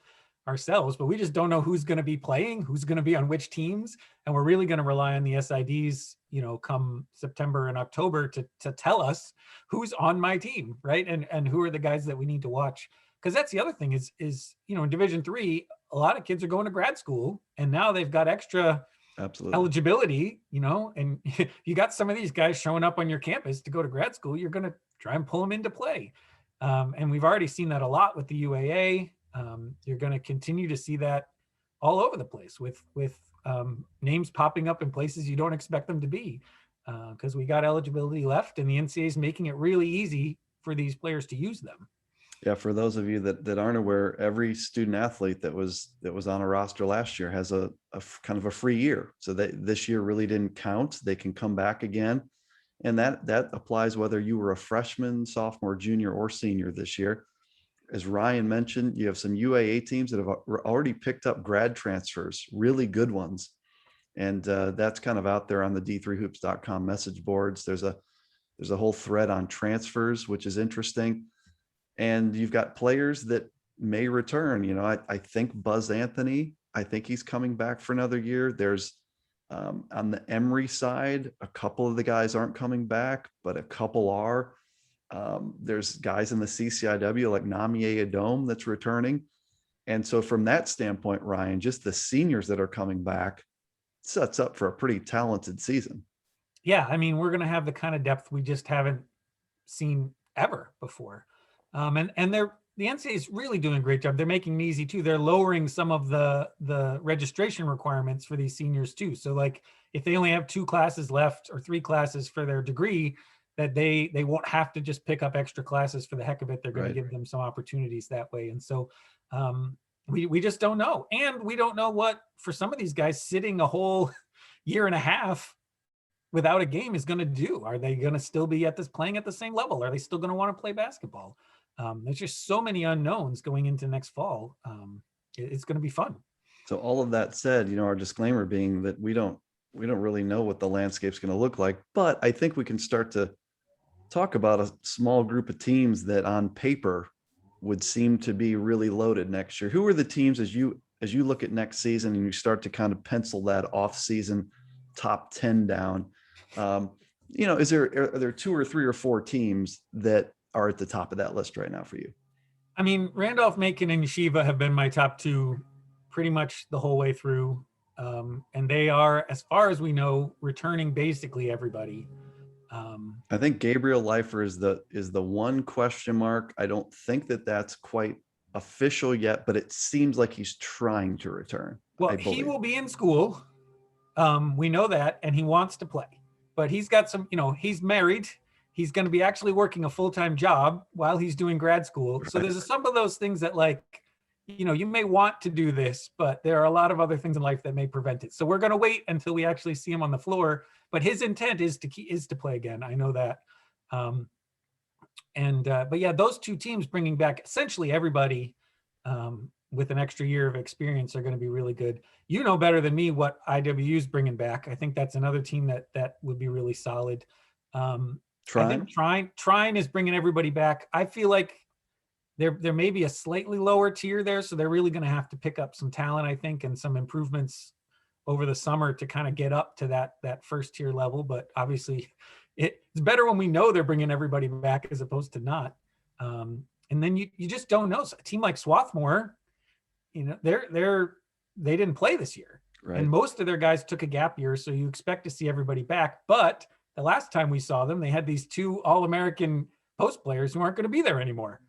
[SPEAKER 2] ourselves, but we just don't know who's going to be playing, who's going to be on which teams. And we're really going to rely on the SIDs, come September and October to tell us who's on my team, right? And who are the guys that we need to watch. Because that's the other thing is, in Division III, a lot of kids are going to grad school and now they've got extra eligibility, and you got some of these guys showing up on your campus to go to grad school, you're going to try and pull them into play. And we've already seen that a lot with the UAA. You're going to continue to see that all over the place with names popping up in places you don't expect them to be, because we got eligibility left and the NCAA is making it really easy for these players to use them.
[SPEAKER 1] Yeah, for those of you that aren't aware, every student athlete that was on a roster last year has a kind of a free year. So this year really didn't count. They can come back again. And that applies whether you were a freshman, sophomore, junior, or senior this year. As Ryan mentioned, you have some UAA teams that have already picked up grad transfers, really good ones. And that's kind of out there on the d3hoops.com message boards. There's a whole thread on transfers, which is interesting. And you've got players that may return. I think Buzz Anthony, I think he's coming back for another year. There's on the Emory side, a couple of the guys aren't coming back, but a couple are. There's guys in the CCIW like Namie Adom that's returning. And so from that standpoint, Ryan, just the seniors that are coming back sets up for a pretty talented season.
[SPEAKER 2] Yeah, I mean, we're going to have the kind of depth we just haven't seen ever before. And the NCAA is really doing a great job. They're making it easy too. They're lowering some of the registration requirements for these seniors too. So like if they only have 2 classes left or 3 classes for their degree, that they won't have to just pick up extra classes for the heck of it. They're going to give them some opportunities that way. And so we just don't know. And we don't know what, for some of these guys, sitting a whole year and a half without a game is going to do. Are they going to still be playing at the same level? Are they still going to want to play basketball? There's just so many unknowns going into next fall. It's going to be fun.
[SPEAKER 1] So all of that said, our disclaimer being that we don't really know what the landscape's going to look like, but I think we can start to talk about a small group of teams that on paper would seem to be really loaded next year. Who are the teams as you look at next season and you start to kind of pencil that off season top 10 down? Are there 2 or 3 or 4 teams that are at the top of that list right now for you?
[SPEAKER 2] I mean, Randolph-Macon and Yeshiva have been my top 2 pretty much the whole way through. And they are, as far as we know, returning basically everybody.
[SPEAKER 1] I think Gabriel Leifer is the one question mark. I don't think that's quite official yet, but it seems like he's trying to return.
[SPEAKER 2] Well, he will be in school. We know that, and he wants to play, but he's got some, he's married. He's going to be actually working a full-time job while he's doing grad school. So there's some of those things that you may want to do this, but there are a lot of other things in life that may prevent it. So we're going to wait until we actually see him on the floor, but his intent is to play again. I know that. But yeah, those 2 teams bringing back essentially everybody with an extra year of experience are going to be really good. You know better than me what IWU is bringing back. I think that's another team that would be really solid. I think Trine is bringing everybody back. I feel like there may be a slightly lower tier there, so they're really going to have to pick up some talent, I think, and some improvements over the summer to kind of get up to that first tier level. But obviously, it's better when we know they're bringing everybody back as opposed to not. And then you just don't know. So a team like Swarthmore, they didn't play this year,
[SPEAKER 1] right.
[SPEAKER 2] And most of their guys took a gap year, so you expect to see everybody back. But the last time we saw them, they had these 2 All-American post players who aren't going to be there anymore.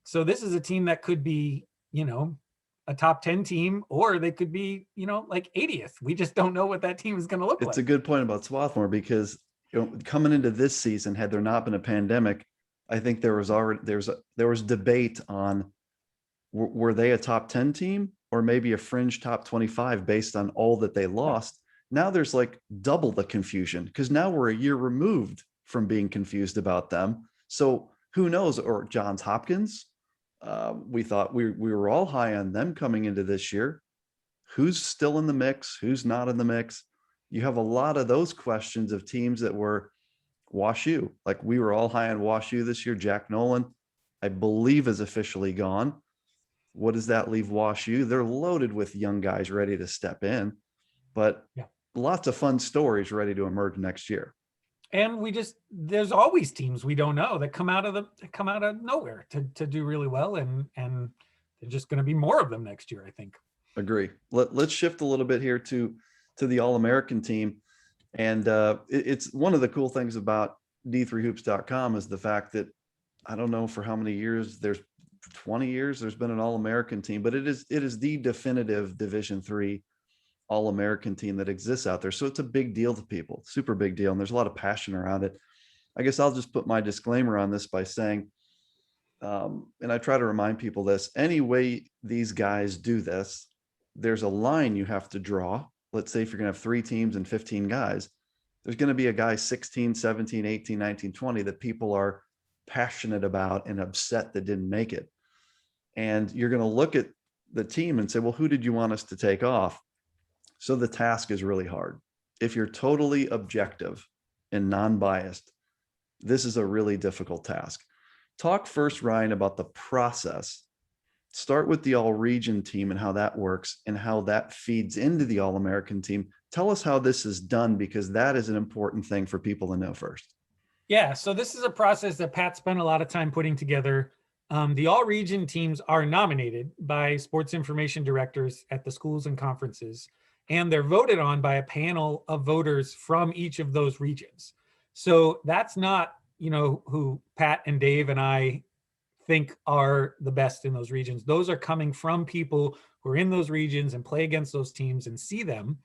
[SPEAKER 2] So this is a team that could be, a top 10 team, or they could be, like 80th. We just don't know what that team is going to look like.
[SPEAKER 1] It's a good point about Swarthmore, because coming into this season, had there not been a pandemic, I think there was debate on were they a top 10 team or maybe a fringe top 25 based on all that they lost. Now there's like double the confusion, because now we're a year removed from being confused about them. So who knows? Or Johns Hopkins, we thought we were all high on them coming into this year. Who's still in the mix? Who's not in the mix? You have a lot of those questions of teams that were WashU. Like we were all high on WashU this year. Jack Nolan, I believe, is officially gone. What does that leave WashU? They're loaded with young guys ready to step in, but lots of fun stories ready to emerge next year.
[SPEAKER 2] And there's always teams we don't know that come out of nowhere to do really well. And there's just going to be more of them next year, I think.
[SPEAKER 1] Agree. Let's shift a little bit here to the All-American team. And it's one of the cool things about D3Hoops.com is the fact that I don't know for how many years, there's 20 years, there's been an All-American team, but it is the definitive Division III All-American team that exists out there. So it's a big deal to people, super big deal. And there's a lot of passion around it. I guess I'll just put my disclaimer on this by saying, and I try to remind people this, any way these guys do this, there's a line you have to draw. Let's say if you're going to have 3 teams and 15 guys, there's going to be a guy 16, 17, 18, 19, 20 that people are passionate about and upset that didn't make it. And you're going to look at the team and say, well, who did you want us to take off? So the task is really hard. If you're totally objective and non-biased, this is a really difficult task. Talk first, Ryan, about the process. Start with the all-region team and how that works and how that feeds into the All-American team. Tell us how this is done, because that is an important thing for people to know first.
[SPEAKER 2] Yeah, so this is a process that Pat spent a lot of time putting together. The all-region teams are nominated by sports information directors at the schools and conferences, and they're voted on by a panel of voters from each of those regions. So that's not, who Pat and Dave and I think are the best in those regions. Those are coming from people who are in those regions and play against those teams and see them.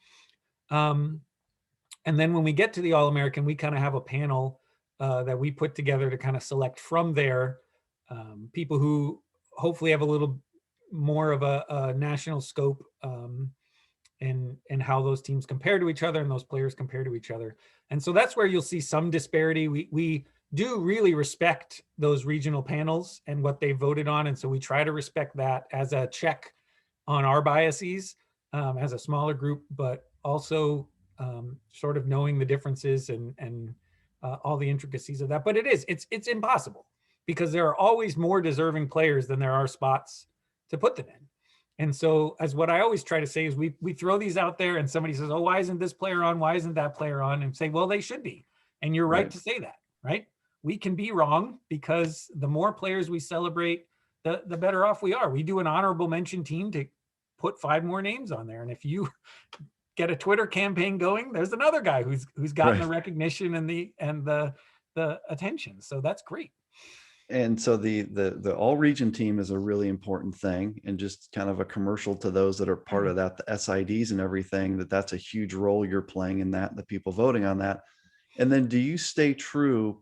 [SPEAKER 2] And then when we get to the All-American, we kind of have a panel that we put together to kind of select from there people who hopefully have a little more of a national scope and how those teams compare to each other and those players compare to each other. And so that's where you'll see some disparity. We do really respect those regional panels and what they voted on. And so we try to respect that as a check on our biases as a smaller group, but also sort of knowing the differences and all the intricacies of that. But it's impossible, because there are always more deserving players than there are spots to put them in. And so, as what I always try to say is we throw these out there and somebody says, oh, why isn't this player on? Why isn't that player on? And say, well, they should be. And you're right to say that, right? We can be wrong, because the more players we celebrate, the better off we are. We do an honorable mention team to put 5 more names on there. And if you get a Twitter campaign going, there's another guy who's gotten the recognition and the attention. So that's great.
[SPEAKER 1] And so the all region team is a really important thing, and just kind of a commercial to those that are part of that, the SIDs and everything, that's a huge role you're playing in that, the people voting on that. And then do you stay true?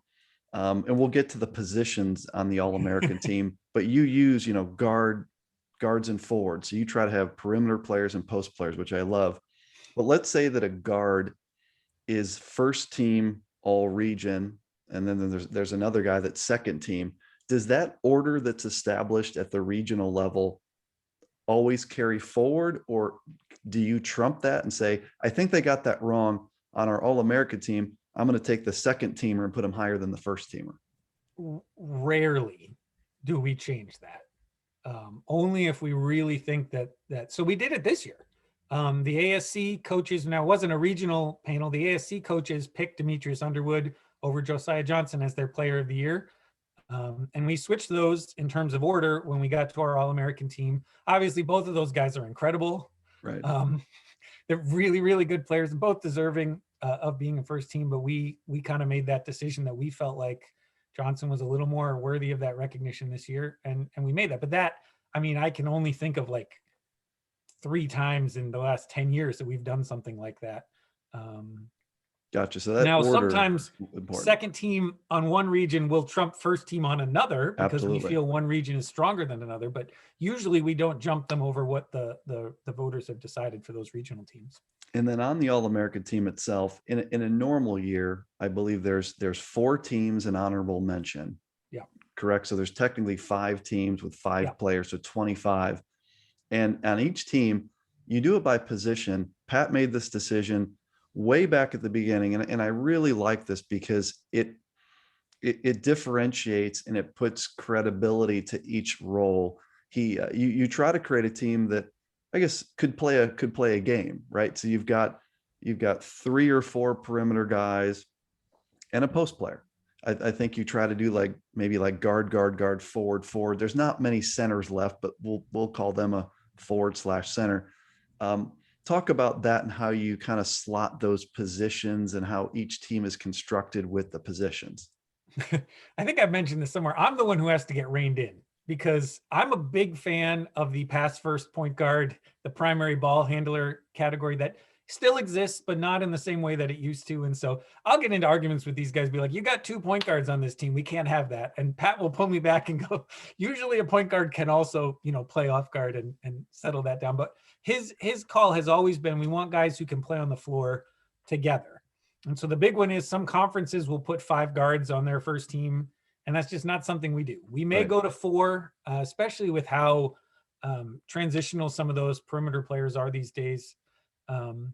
[SPEAKER 1] And we'll get to the positions on the All-American team, but you use, guards and forwards. So you try to have perimeter players and post players, which I love. But let's say that a guard is first team all region, and then there's another guy that's second team. Does that order that's established at the regional level always carry forward, or do you trump that and say, I think they got that wrong on our All-America team, I'm going to take the second teamer and put them higher than the first teamer?
[SPEAKER 2] Rarely do we change that. Only if we really think that. So we did it this year. The ASC coaches, now it wasn't a regional panel, the ASC coaches picked Demetrius Underwood over Josiah Johnson as their player of the year. And we switched those in terms of order when we got to our All-American team. Obviously, both of those guys are incredible.
[SPEAKER 1] Right.
[SPEAKER 2] They're really, really good players and both deserving of being a first team. But we kind of made that decision that we felt like Johnson was a little more worthy of that recognition this year. And we made that. But that, I mean, I can only think of like 3 times in the last 10 years that we've done something like that.
[SPEAKER 1] Gotcha. So that
[SPEAKER 2] now
[SPEAKER 1] order
[SPEAKER 2] sometimes
[SPEAKER 1] is important.
[SPEAKER 2] second team on one region will trump first team on another because
[SPEAKER 1] Absolutely.
[SPEAKER 2] we feel one region is stronger than another, but usually we don't jump them over what the voters have decided for those regional teams.
[SPEAKER 1] And then on the All-American team itself, in a normal year, I believe there's 4 teams in honorable mention.
[SPEAKER 2] Yeah.
[SPEAKER 1] Correct. So there's technically 5 teams with 5
[SPEAKER 2] Yeah.
[SPEAKER 1] players, so 25. And on each team, you do it by position. Pat made this decision way back at the beginning, and I really like this because it differentiates and it puts credibility to each role. You try to create a team that I guess could play a game, right? So you've got 3 or 4 perimeter guys and a post player. I think you try to do like maybe like guard, forward. There's not many centers left, but we'll call them a forward/center. Talk about that and how you kind of slot those positions and how each team is constructed with the positions.
[SPEAKER 2] I think I've mentioned this somewhere. I'm the one who has to get reined in because I'm a big fan of the pass first point guard, the primary ball handler category that still exists, but not in the same way that it used to. And so I'll get into arguments with these guys, be like, you got 2 point guards on this team. We can't have that. And Pat will pull me back and go, usually a point guard can also, play off guard and settle that down. But his call has always been, we want guys who can play on the floor together. And so the big one is some conferences will put 5 guards on their first team. And that's just not something we do. We may go to 4, especially with how transitional some of those perimeter players are these days. And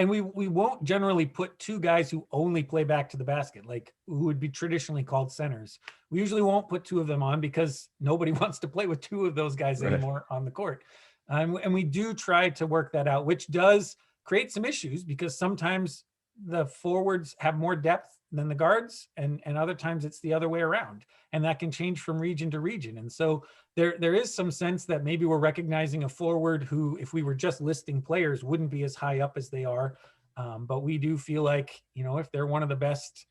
[SPEAKER 2] we won't generally put 2 guys who only play back to the basket, like who would be traditionally called centers. We usually won't put 2 of them on because nobody wants to play with 2 of those guys anymore on the court. And we do try to work that out, which does create some issues because sometimes the forwards have more depth than the guards, and other times it's the other way around, and that can change from region to region. And so there is some sense that maybe we're recognizing a forward who, if we were just listing players, wouldn't be as high up as they are. But we do feel like, if they're one of the best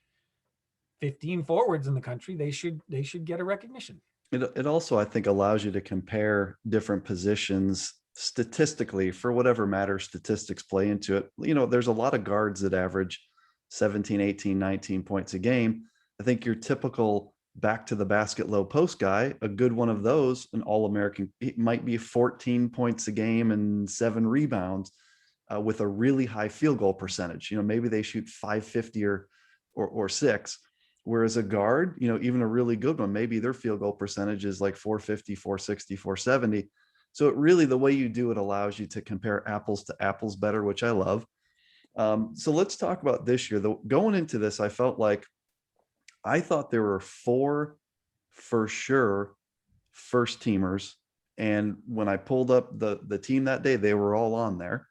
[SPEAKER 2] 15 forwards in the country, they should get a recognition.
[SPEAKER 1] It also, I think, allows you to compare different positions statistically for whatever matter statistics play into it. There's a lot of guards that average 17, 18, 19 points a game. I think your typical back to the basket low post guy, a good one of those, an All-American, it might be 14 points a game and 7 rebounds with a really high field goal percentage. Maybe they shoot 550 or 6. Whereas a guard, even a really good one, maybe their field goal percentage is like 450, 460, 470. So it really, the way you do it allows you to compare apples to apples better, which I love. So let's talk about this year. Going into this, I thought there were 4 for sure first teamers. And when I pulled up the team that day, they were all on there.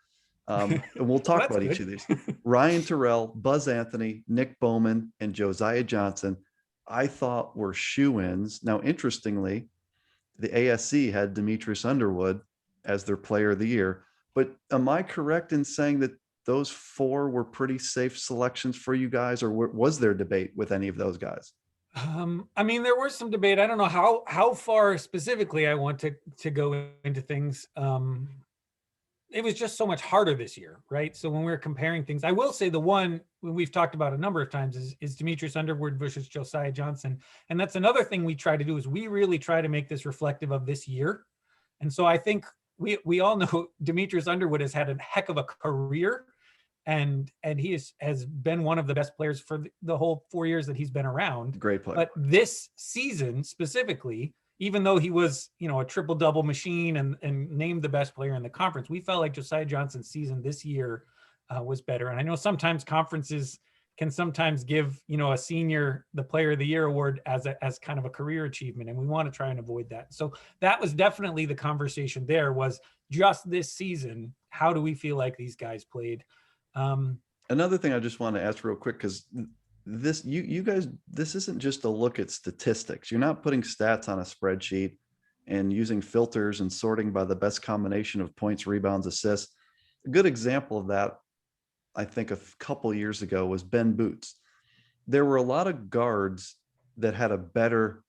[SPEAKER 1] And we'll talk about each of these. Ryan Terrell, Buzz Anthony, Nick Bowman, and Josiah Johnson, I thought were shoo-ins. Now, interestingly, the ASC had Demetrius Underwood as their player of the year. But am I correct in saying that those 4 were pretty safe selections for you guys, or was there debate with any of those guys?
[SPEAKER 2] There was some debate. I don't know how far specifically I want to go into things. It was just so much harder this year, right? So when we were comparing things, I will say the one we've talked about a number of times is Demetrius Underwood versus Josiah Johnson. And that's another thing we try to do is we really try to make this reflective of this year. And so I think we all know Demetrius Underwood has had a heck of a career, and he has been one of the best players for the whole 4 years that he's been around.
[SPEAKER 1] Great player.
[SPEAKER 2] But this season specifically, even though he was, a triple double machine and named the best player in the conference, we felt like Josiah Johnson's season this year was better. And I know sometimes conferences can sometimes give, a senior the player of the year award as kind of a career achievement. And we want to try and avoid that. So that was definitely the conversation there, was just this season, how do we feel like these guys played?
[SPEAKER 1] Another thing I just want to ask real quick, because this, you guys, this isn't just a look at statistics. You're not putting stats on a spreadsheet and using filters and sorting by the best combination of points, rebounds, assists. A good example of that, I think a couple years ago, was Ben Boots. There were a lot of guards that had a better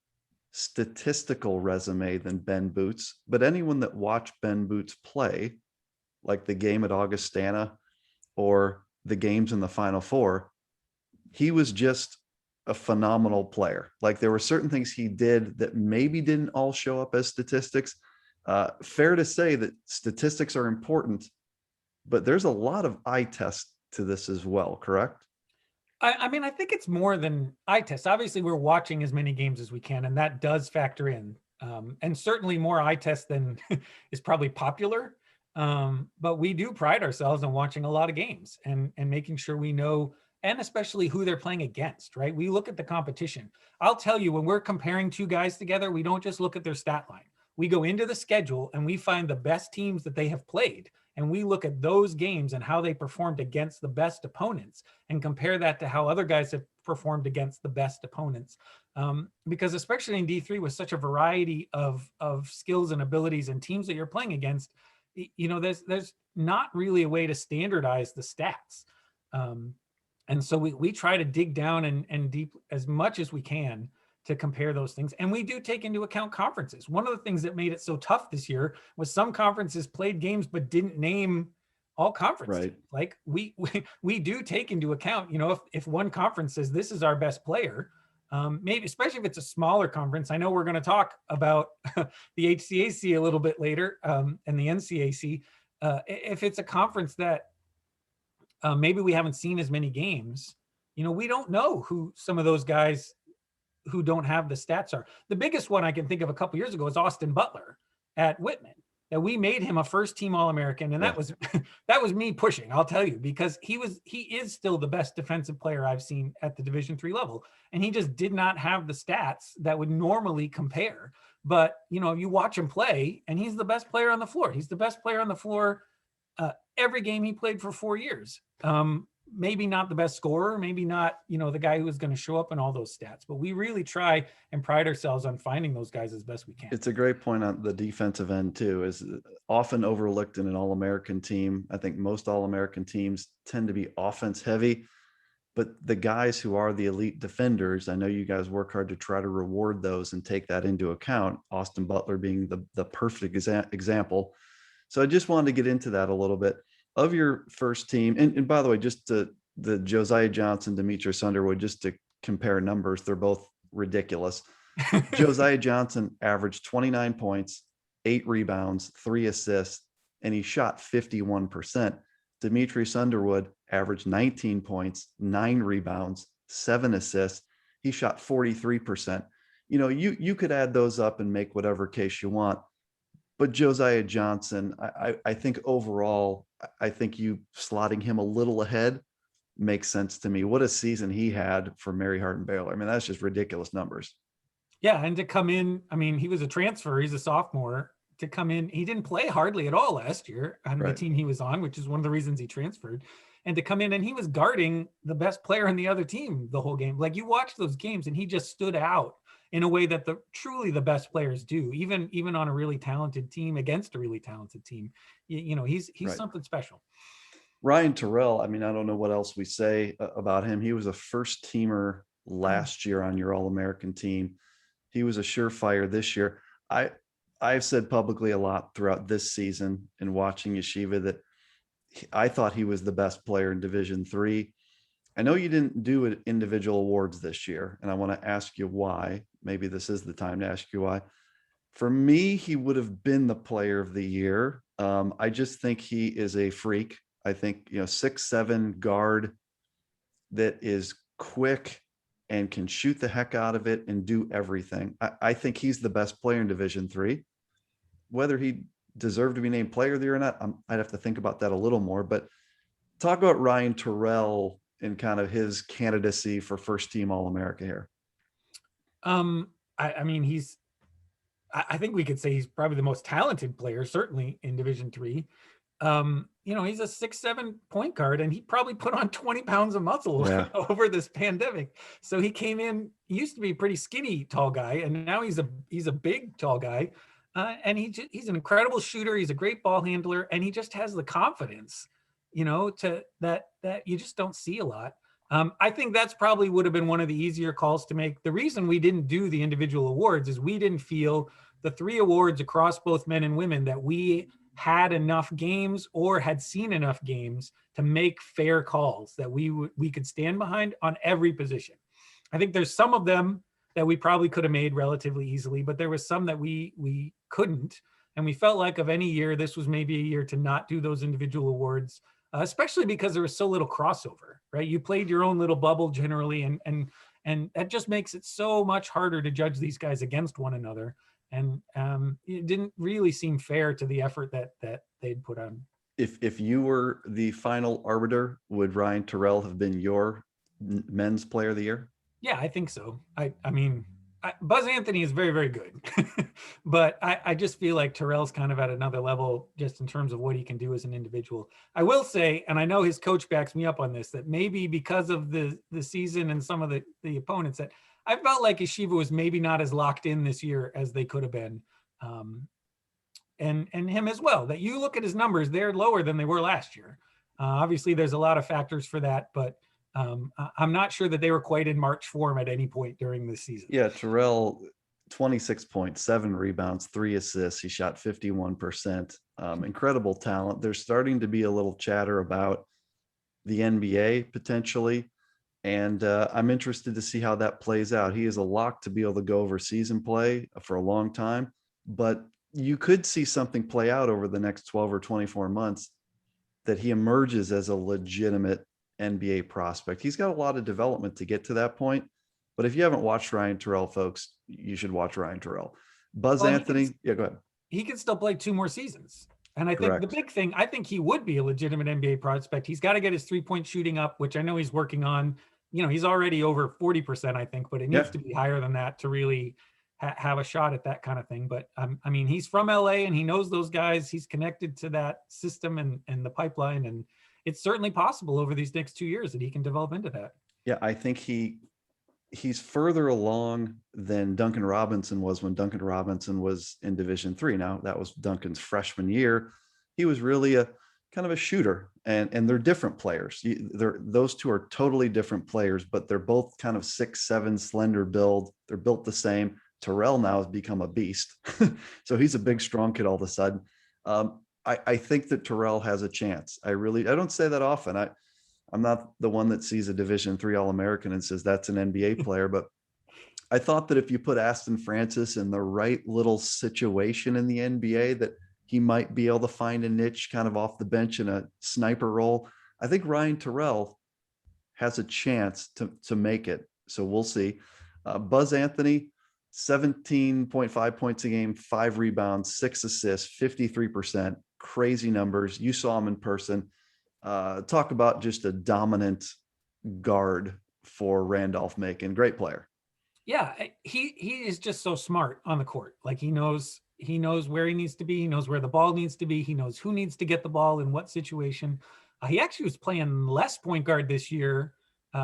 [SPEAKER 1] statistical resume than Ben Boots, but anyone that watched Ben Boots play, like the game at Augustana or the games in the Final Four, he was just a phenomenal player. Like, there were certain things he did that maybe didn't all show up as statistics. Fair to say that statistics are important, but there's a lot of eye test to this as well, correct?
[SPEAKER 2] I mean, I think it's more than eye test. Obviously, we're watching as many games as we can, and that does factor in. And certainly more eye test than is probably popular. But we do pride ourselves on watching a lot of games and making sure we know, and especially who they're playing against, right? We look at the competition. I'll tell you, when we're comparing two guys together, we don't just look at their stat line. We go into the schedule and we find the best teams that they have played. And we look at those games and how they performed against the best opponents and compare that to how other guys have performed against the best opponents. Because especially in D3, with such a variety of skills and abilities and teams that you're playing against, there's not really a way to standardize the stats. And so we try to dig down and deep as much as we can to compare those things. And we do take into account conferences. One of the things that made it so tough this year was some conferences played games but didn't name all conference teams. Like we do take into account, if one conference says this is our best player, maybe, especially if it's a smaller conference. I know we're going to talk about the HCAC a little bit later, and the NCAC. If it's a conference that maybe we haven't seen as many games, we don't know who some of those guys who don't have the stats are. The biggest one I can think of a couple years ago is Austin Butler at Whitman, that we made him a first team All-American. And that was, that was me pushing, I'll tell you, because he is still the best defensive player I've seen at the Division III level. And he just did not have the stats that would normally compare. But, you watch him play and he's the best player on the floor. He's the best player on the floor every game he played for 4 years. Maybe not the best scorer, maybe not, the guy who is going to show up in all those stats, but we really try and pride ourselves on finding those guys as best we can.
[SPEAKER 1] It's a great point on the defensive end too, is often overlooked in an All-American team. I think most All-American teams tend to be offense heavy, but the guys who are the elite defenders, I know you guys work hard to try to reward those and take that into account, Austin Butler being the perfect example. So I just wanted to get into that a little bit. Of your first team, and by the way, just the Josiah Johnson, Demetrius Underwood, just to compare numbers, they're both ridiculous. Josiah Johnson averaged 29 points, 8 rebounds, 3 assists, and he shot 51%. Demetrius Underwood averaged 19 points, 9 rebounds, 7 assists. He shot 43%. You could add those up and make whatever case you want. But Josiah Johnson, I think overall, I think you slotting him a little ahead makes sense to me. What a season he had for Mary Hardin Baylor. I mean, that's just ridiculous numbers.
[SPEAKER 2] Yeah, and to come in, I mean, he was a transfer. He's a sophomore. To come in, he didn't play hardly at all last year on the team he was on, which is one of the reasons he transferred. And to come in, and he was guarding the best player on the other team the whole game. Like, you watch those games and he just stood out in a way that truly the best players do, even on a really talented team against a really talented team. He's something special.
[SPEAKER 1] Ryan Terrell, I mean, I don't know what else we say about him. He was a first teamer last year on your All-American team. He was a surefire this year. I've said publicly a lot throughout this season in watching Yeshiva that I thought he was the best player in Division III. I know you didn't do individual awards this year, and I want to ask you why. Maybe this is the time to ask you why. For me, he would have been the player of the year. I just think he is a freak. I think, 6'7" guard that is quick, and can shoot the heck out of it and do everything. I think he's the best player in Division III. Whether he deserved to be named player of the year or not, I'd have to think about that a little more. But talk about Ryan Terrell and kind of his candidacy for first team All-America here.
[SPEAKER 2] I mean, I think we could say he's probably the most talented player, certainly in Division III. He's a 6'7" point guard, and he probably put on 20 pounds of muscle over this pandemic. So he came in, he used to be a pretty skinny tall guy, and now he's a big tall guy. And he's an incredible shooter. He's a great ball handler, and he just has the confidence, to that you just don't see a lot. I think that's probably would have been one of the easier calls to make. The reason we didn't do the individual awards is we didn't feel the 3 awards across both men and women that we had enough games or had seen enough games to make fair calls that we could stand behind on every position. I think there's some of them that we probably could have made relatively easily, but there was some that we couldn't. And we felt like of any year, this was maybe a year to not do those individual awards, especially because there was so little crossover, right? You played your own little bubble generally, and that just makes it so much harder to judge these guys against one another. And it didn't really seem fair to the effort that they'd put on.
[SPEAKER 1] If you were the final arbiter, would Ryan Terrell have been your men's player of the year?
[SPEAKER 2] Yeah, I think so. I mean, Buzz Anthony is very, very good, but I just feel like Terrell's kind of at another level just in terms of what he can do as an individual. I will say, and I know his coach backs me up on this, that maybe because of the season and some of the opponents, that I felt like Yeshiva was maybe not as locked in this year as they could have been. And him as well, that you look at his numbers, they're lower than they were last year. Obviously there's a lot of factors for that, but I'm not sure that they were quite in March form at any point during this season.
[SPEAKER 1] Yeah, Terrell, 26 points, 7 rebounds, 3 assists. He shot 51%. Incredible talent. There's starting to be a little chatter about the NBA potentially. And I'm interested to see how that plays out. He is a lock to be able to go over season play for a long time, but you could see something play out over the next 12 or 24 months that he emerges as a legitimate NBA prospect. He's got a lot of development to get to that point. But if you haven't watched Ryan Terrell, folks, you should watch Ryan Terrell. Buzz Anthony, go ahead.
[SPEAKER 2] He can still play 2 more seasons. And I think the big thing, I think he would be a legitimate NBA prospect. He's got to get his 3-point shooting up, which I know he's working on. He's already over 40%, I think, but it needs to be higher than that to really have a shot at that kind of thing. But I mean, he's from LA and he knows those guys. He's connected to that system and the pipeline. And it's certainly possible over these next 2 years that he can develop into that.
[SPEAKER 1] Yeah, I think he's further along than Duncan Robinson was when Duncan Robinson was in Division III. Now, that was Duncan's freshman year. He was really a kind of a shooter, and they're different players. Those two are totally different players, but they're both kind of 6'7", slender build. They're built the same. Terrell now has become a beast. So he's a big, strong kid all of a sudden. I think that Terrell has a chance. I don't say that often. I'm not the one that sees a Division III All-American and says that's an NBA player, but I thought that if you put Aston Francis in the right little situation in the NBA, that he might be able to find a niche kind of off the bench in a sniper role. I think Ryan Terrell has a chance to make it. So we'll see. Buzz Anthony, 17.5 points a game, 5 rebounds, 6 assists, 53%, crazy numbers. You saw him in person. Talk about just a dominant guard for Randolph-Macon. Great player.
[SPEAKER 2] Yeah, he is just so smart on the court. Like he knows where he needs to be. He knows where the ball needs to be. He knows who needs to get the ball in what situation. He actually was playing less point guard this year.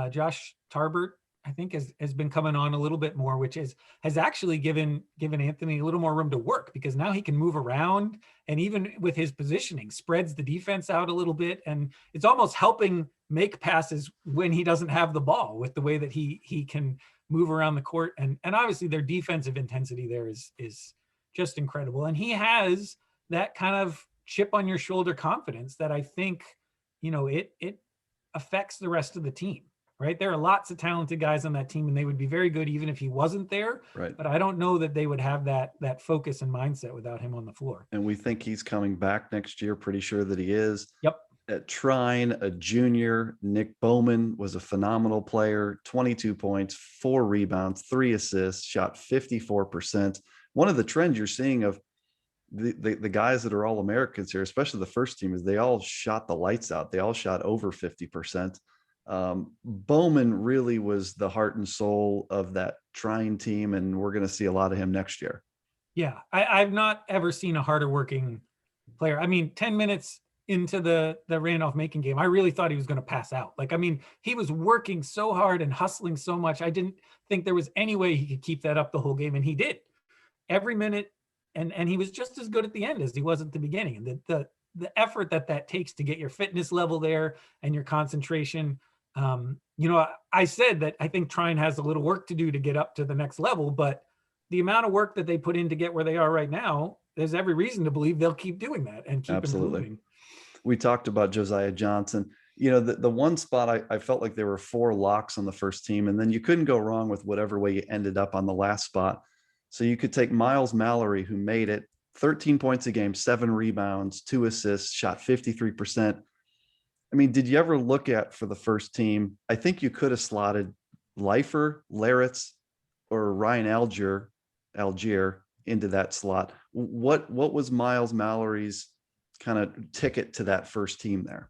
[SPEAKER 2] Josh Tarbert, I think, has been coming on a little bit more, which has actually given Anthony a little more room to work, because now he can move around, and even with his positioning, spreads the defense out a little bit, and it's almost helping make passes when he doesn't have the ball, with the way that he can move around the court, and obviously their defensive intensity there is just incredible, and he has that kind of chip on your shoulder confidence that I think it affects the rest of the team. Right. There are lots of talented guys on that team, and they would be very good even if he wasn't there.
[SPEAKER 1] Right.
[SPEAKER 2] But I don't know that they would have that focus and mindset without him on the floor.
[SPEAKER 1] And we think he's coming back next year. Pretty sure that he is.
[SPEAKER 2] Yep.
[SPEAKER 1] At Trine, a junior, Nick Bowman was a phenomenal player, 22 points, 4 rebounds, 3 assists, shot 54%. One of the trends you're seeing of the guys that are all Americans here, especially the first team, is they all shot the lights out. They all shot over 50%. Bowman really was the heart and soul of that Trine team, and we're going to see a lot of him next year.
[SPEAKER 2] Yeah, I've not ever seen a harder working player. I mean, 10 minutes into the Randolph-Macon game, I really thought he was going to pass out. Like, I mean, he was working so hard and hustling so much. I didn't think there was any way he could keep that up the whole game, and he did. Every minute, and he was just as good at the end as he was at the beginning. And the effort that takes to get your fitness level there and your concentration. You know, I said that I think Trine has a little work to do to get up to the next level, but the amount of work that they put in to get where they are right now, there's every reason to believe they'll keep doing that and keep
[SPEAKER 1] Absolutely.
[SPEAKER 2] improving.
[SPEAKER 1] We talked about Josiah Johnson. You know, the one spot I felt like there were 4 locks on the first team, and then you couldn't go wrong with whatever way you ended up on the last spot. So you could take Miles Mallory, who made it 13 points a game, 7 rebounds, 2 assists, shot 53%. I mean, did you ever look at for the first team? I think you could have slotted Leifer, Laritz, or Ryan Algier into that slot. What was Miles Mallory's kind of ticket to that first team there?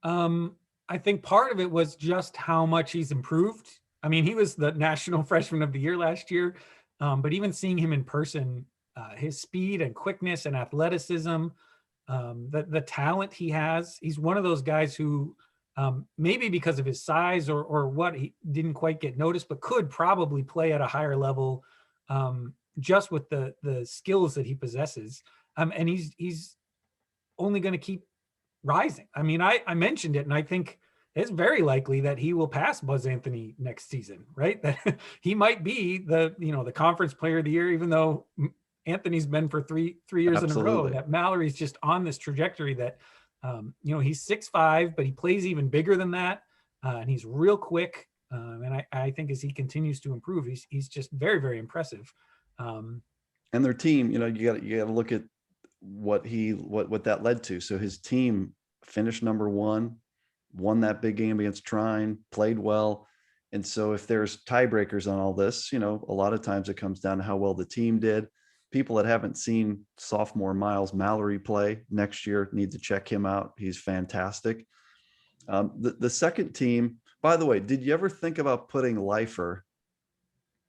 [SPEAKER 2] I think part of it was just how much he's improved. I mean, he was the National Freshman of the Year last year, but even seeing him in person, his speed and quickness and athleticism, the talent he has, he's one of those guys who maybe because of his size or what, he didn't quite get noticed, but could probably play at a higher level just with the skills that he possesses. And he's only going to keep rising. I mean, I mentioned it, and I think it's very likely that he will pass Buzz Anthony next season, right? That he might be the conference player of the year, even though Anthony's been for three years in a row. That Mallory's just on this trajectory that, he's 6'5", but he plays even bigger than that. And he's real quick. And I think as he continues to improve, he's just very, very impressive.
[SPEAKER 1] And their team, you got to look at what that led to. So his team finished number 1, won that big game against Trine, played well. And so if there's tiebreakers on all this, a lot of times it comes down to how well the team did. People that haven't seen sophomore Miles Mallory play next year need to check him out. He's fantastic. The second team, by the way, did you ever think about putting Leifer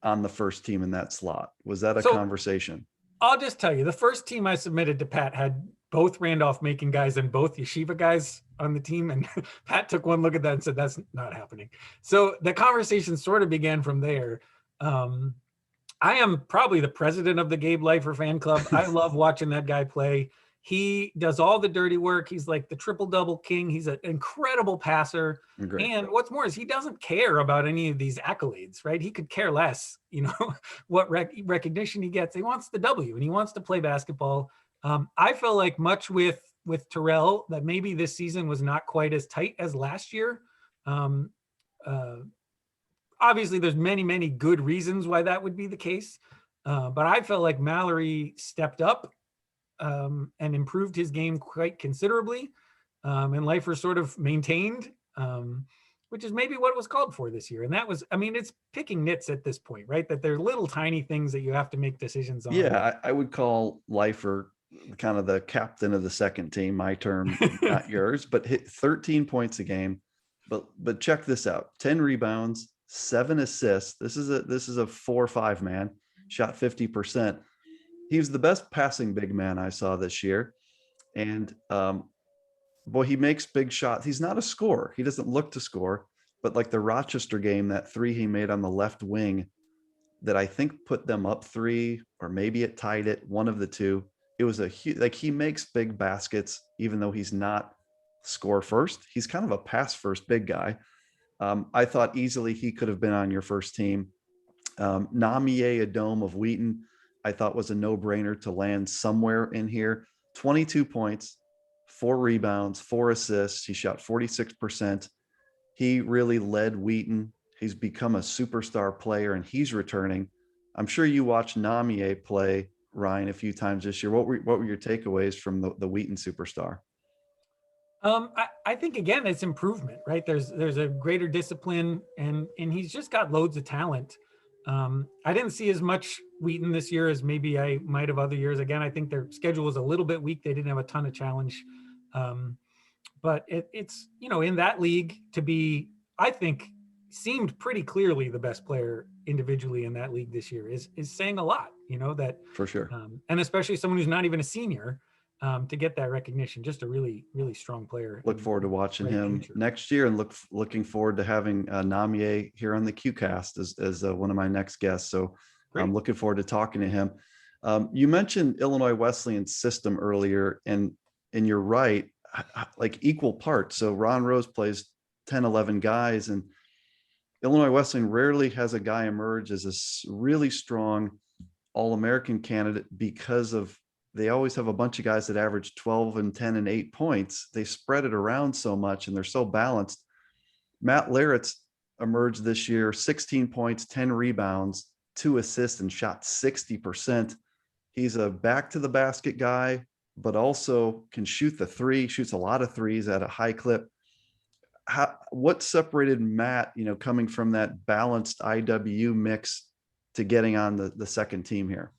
[SPEAKER 1] on the first team in that slot? Was that a conversation?
[SPEAKER 2] I'll just tell you, the first team I submitted to Pat had both Randolph-Macon guys and both Yeshiva guys on the team. And Pat took one look at that and said, that's not happening. So the conversation sort of began from there. I am probably the president of the Gabe Leifer fan club. I love watching that guy play. He does all the dirty work. He's like the triple-double king. He's an incredible passer.
[SPEAKER 1] Great.
[SPEAKER 2] And what's more is he doesn't care about any of these accolades, right? He could care less, what recognition he gets. He wants the W and he wants to play basketball. I feel like much with Terrell that maybe this season was not quite as tight as last year. Obviously, there's many, many good reasons why that would be the case. But I felt like Mallory stepped up and improved his game quite considerably. And Leifer sort of maintained, which is maybe what was called for this year. And that was, it's picking nits at this point, right? That they're little tiny things that you have to make decisions on.
[SPEAKER 1] Yeah, I would call Leifer kind of the captain of the second team, my term, not yours, but hit 13 points a game. But check this out, 10 rebounds, 7 assists. This is a 4-5 man, shot 50%. He was the best passing big man I saw this year. And he makes big shots. He's not a scorer. He doesn't look to score, but like the Rochester game, that 3 he made on the left wing that I think put them up 3, or maybe it tied it, one of the two. It was he makes big baskets, even though he's not score first. He's kind of a pass first big guy. I thought easily he could have been on your first team. Namie Adome of Wheaton, I thought was a no-brainer to land somewhere in here. 22 points, 4 rebounds, 4 assists. He shot 46%. He really led Wheaton. He's become a superstar player, and he's returning. I'm sure you watched Namie play, Ryan, a few times this year. What were your takeaways from the Wheaton superstar?
[SPEAKER 2] I think again, it's improvement, right? There's a greater discipline, and he's just got loads of talent. I didn't see as much Wheaton this year as maybe I might have other years. Again, I think their schedule was a little bit weak. They didn't have a ton of challenge, but it's in that league to be, I think, seemed pretty clearly the best player individually in that league this year is saying a lot. That
[SPEAKER 1] For sure.
[SPEAKER 2] and especially someone who's not even a senior. To get that recognition, just a really, really strong player.
[SPEAKER 1] Look forward to watching him
[SPEAKER 2] future.
[SPEAKER 1] next year, and looking forward to having Namier here on the QCast as one of my next guests. So
[SPEAKER 2] Great.
[SPEAKER 1] I'm looking forward to talking to him. You mentioned Illinois Wesleyan's system earlier, and you're right, like equal parts. So Ron Rose plays 10, 11 guys, and Illinois Wesleyan rarely has a guy emerge as a really strong All-American candidate because they always have a bunch of guys that average 12 and 10 and 8 points. They spread it around so much and they're so balanced. Matt Larrett's emerged this year, 16 points, 10 rebounds, 2 assists, and shot 60%. He's a back to the basket guy, but also can shoot the three, shoots a lot of threes at a high clip. What separated Matt, coming from that balanced IW mix to getting on the second team here?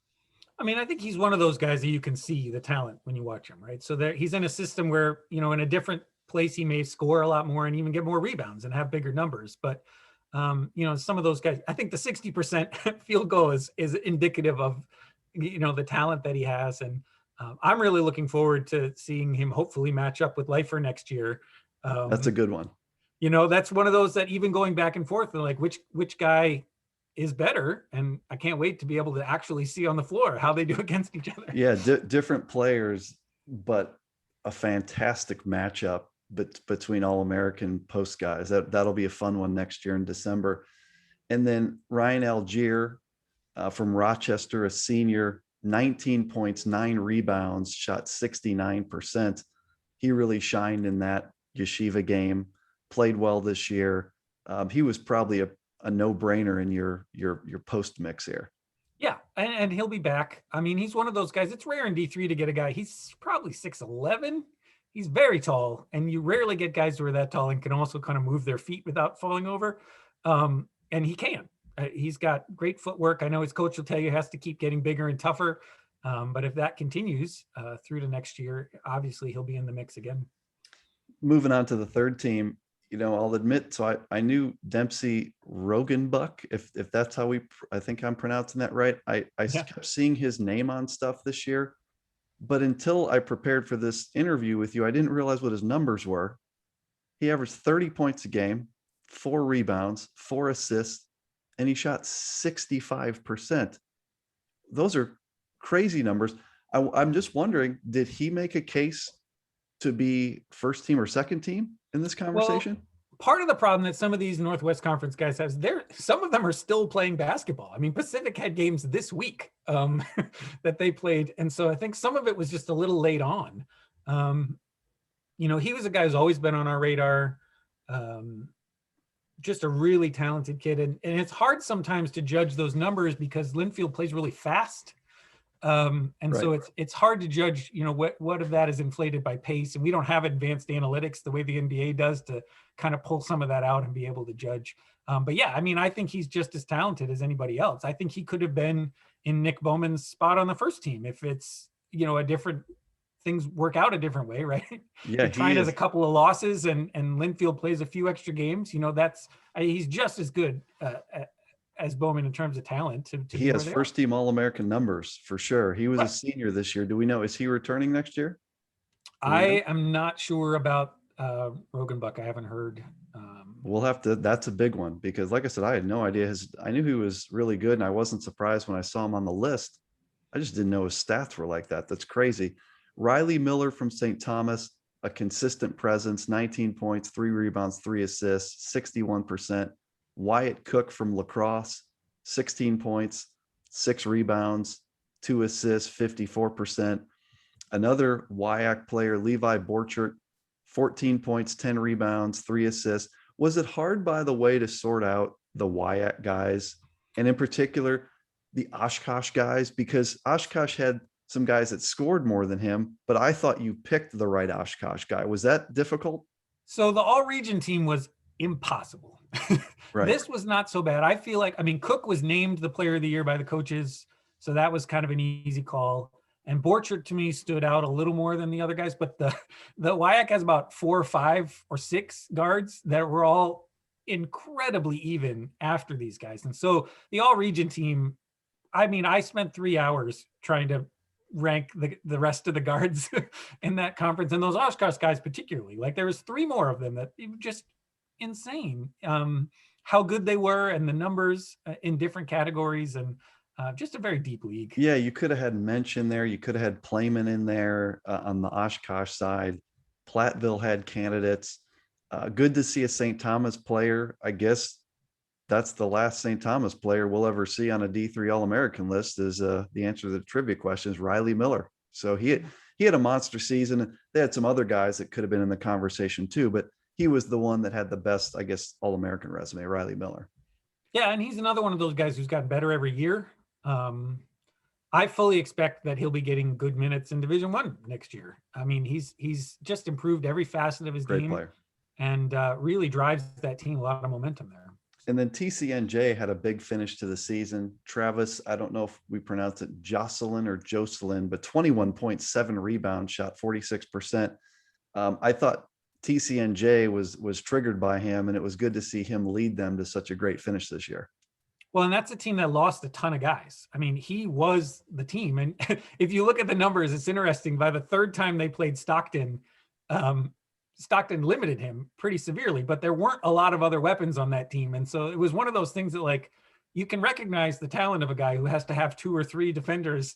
[SPEAKER 2] I mean, I think he's one of those guys that you can see the talent when you watch him, right? So that he's in a system where, in a different place, he may score a lot more and even get more rebounds and have bigger numbers. But, some of those guys, I think the 60% field goal is indicative of, the talent that he has. And I'm really looking forward to seeing him hopefully match up with Leifer next year.
[SPEAKER 1] That's a good one.
[SPEAKER 2] That's one of those that even going back and forth, like which guy is better, and I can't wait to be able to actually see on the floor how they do against each other.
[SPEAKER 1] Yeah, different players, but a fantastic matchup between All-American post guys. That'll be a fun one next year in December. And then Ryan Algier from Rochester, a senior, 19 points, 9 rebounds, shot 69%. He really shined in that Yeshiva game, played well this year. He was probably a no-brainer in your post mix here.
[SPEAKER 2] Yeah, and he'll be back. I mean, he's one of those guys. It's rare in D3 to get a guy. He's probably 6'11". He's very tall, and you rarely get guys who are that tall and can also kind of move their feet without falling over. And he can. He's got great footwork. I know his coach will tell you he has to keep getting bigger and tougher. But if that continues through to next year, obviously he'll be in the mix again.
[SPEAKER 1] Moving on to the third team, I'll admit, so I knew Dempsey Rogenbuck, if that's how I think I'm pronouncing that right. I kept seeing his name on stuff this year, but until I prepared for this interview with you, I didn't realize what his numbers were. He averaged 30 points a game, 4 rebounds, 4 assists, and he shot 65%. Those are crazy numbers. I'm just wondering, did he make a case to be first team or second team in this conversation?
[SPEAKER 2] Well, part of the problem that some of these Northwest Conference guys have, some of them are still playing basketball. I mean, Pacific had games this week that they played. And so I think some of it was just a little late on. He was a guy who's always been on our radar. Just a really talented kid. And it's hard sometimes to judge those numbers because Linfield plays really fast. And right. So it's hard to judge, what of that is inflated by pace, and we don't have advanced analytics the way the NBA does to kind of pull some of that out and be able to judge. But yeah, I mean, I think he's just as talented as anybody else. I think he could have been in Nick Bowman's spot on the first team if it's, a different things work out a different way, right? Yeah, Trine has a couple of losses and Linfield plays a few extra games. He's just as good as Bowman in terms of talent.
[SPEAKER 1] He has first team All-American numbers for sure. He was a senior this year. Do we know, is he returning next year?
[SPEAKER 2] I am not sure about Rogenbuck. I haven't heard.
[SPEAKER 1] We'll have to, that's a big one because like I said, I had no idea I knew he was really good and I wasn't surprised when I saw him on the list. I just didn't know his stats were like that. That's crazy. Riley Miller from St. Thomas, a consistent presence, 19 points, 3 rebounds, 3 assists, 61%. Wyatt Cook from La Crosse, 16 points, 6 rebounds, 2 assists, 54%. Another WIAC player, Levi Borchert, 14 points, 10 rebounds, 3 assists. Was it hard, by the way, to sort out the WIAC guys, and in particular, the Oshkosh guys? Because Oshkosh had some guys that scored more than him, but I thought you picked the right Oshkosh guy. Was that difficult?
[SPEAKER 2] So the all region team was impossible.
[SPEAKER 1] Right.
[SPEAKER 2] This was not so bad. I feel like, I mean, Cook was named the player of the year by the coaches. So that was kind of an easy call. And Borchert to me stood out a little more than the other guys, but the WIAC has about 4 or 5 or 6 guards that were all incredibly even after these guys. And so the all region team, I mean, I spent 3 hours trying to rank the rest of the guards in that conference, and those Oshkosh guys particularly. Like there was 3 more of them that just insane how good they were, and the numbers in different categories, and just a very deep league.
[SPEAKER 1] Yeah, you could have had Mensch in there. You could have had Playman in there on the Oshkosh side. Platteville had candidates. Good to see a St. Thomas player. I guess that's the last St. Thomas player we'll ever see on a D3 All-American list, is the answer to the trivia question is Riley Miller. So he had a monster season. They had some other guys that could have been in the conversation too, but he was the one that had the best, I guess, All-American resume, Riley Miller.
[SPEAKER 2] Yeah, and he's another one of those guys who's gotten better every year. I fully expect that he'll be getting good minutes in Division I next year. I mean, he's just improved every facet of his
[SPEAKER 1] Great
[SPEAKER 2] game,
[SPEAKER 1] player.
[SPEAKER 2] and really drives that team a lot of momentum there.
[SPEAKER 1] And then TCNJ had a big finish to the season. Travis, I don't know if we pronounce it Jocelyn or Jocelyn, but 21.7 rebounds, shot 46%. I thought TCNJ was triggered by him, and it was good to see him lead them to such a great finish this year.
[SPEAKER 2] Well, and that's a team that lost a ton of guys. I mean, he was the team. And if you look at the numbers, it's interesting. By the third time they played Stockton, Stockton limited him pretty severely, but there weren't a lot of other weapons on that team. And so it was one of those things that, like, you can recognize the talent of a guy who has to have 2 or 3 defenders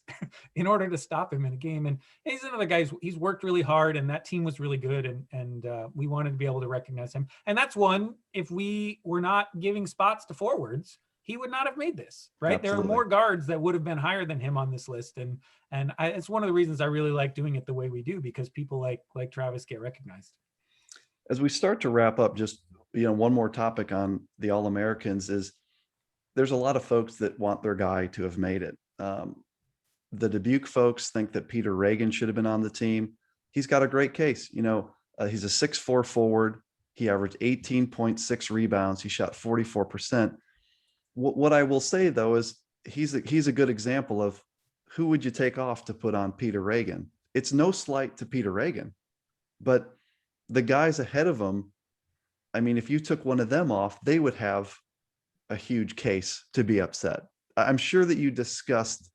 [SPEAKER 2] in order to stop him in a game. And he's another guy, he's worked really hard, and that team was really good. And we wanted to be able to recognize him. And that's one, if we were not giving spots to forwards, he would not have made this, right?
[SPEAKER 1] Absolutely.
[SPEAKER 2] There are more guards that would have been higher than him on this list. And it's one of the reasons I really like doing it the way we do, because people like Travis get recognized.
[SPEAKER 1] As we start to wrap up, just, one more topic on the All-Americans is there's a lot of folks that want their guy to have made it. The Dubuque folks think that Peter Ragen should have been on the team. He's got a great case. He's a 6'4" forward. He averaged 18.6 rebounds. He shot 44%. What I will say, though, is he's a good example of who would you take off to put on Peter Ragen. It's no slight to Peter Ragen, but the guys ahead of him, I mean, if you took one of them off, they would have a huge case to be upset. I'm sure that you discussed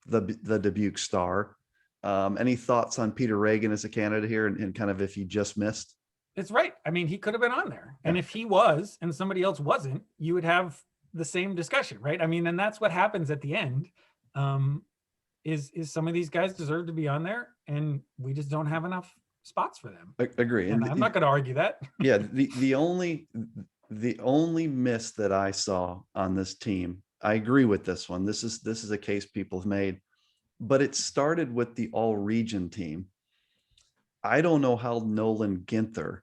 [SPEAKER 1] the Dubuque star. Any thoughts on Peter Ragen as a candidate here, and kind of if he just missed?
[SPEAKER 2] It's right. I mean, he could have been on there. And if he was and somebody else wasn't, you would have the same discussion, right? I mean, and that's what happens at the end. Is some of these guys deserve to be on there, and we just don't have enough spots for them.
[SPEAKER 1] Agree.
[SPEAKER 2] And I'm not going to argue that.
[SPEAKER 1] Yeah. The only miss that I saw on this team, I agree with this one. This is a case people have made, but it started with the all region team. I don't know how Nolan Ginther,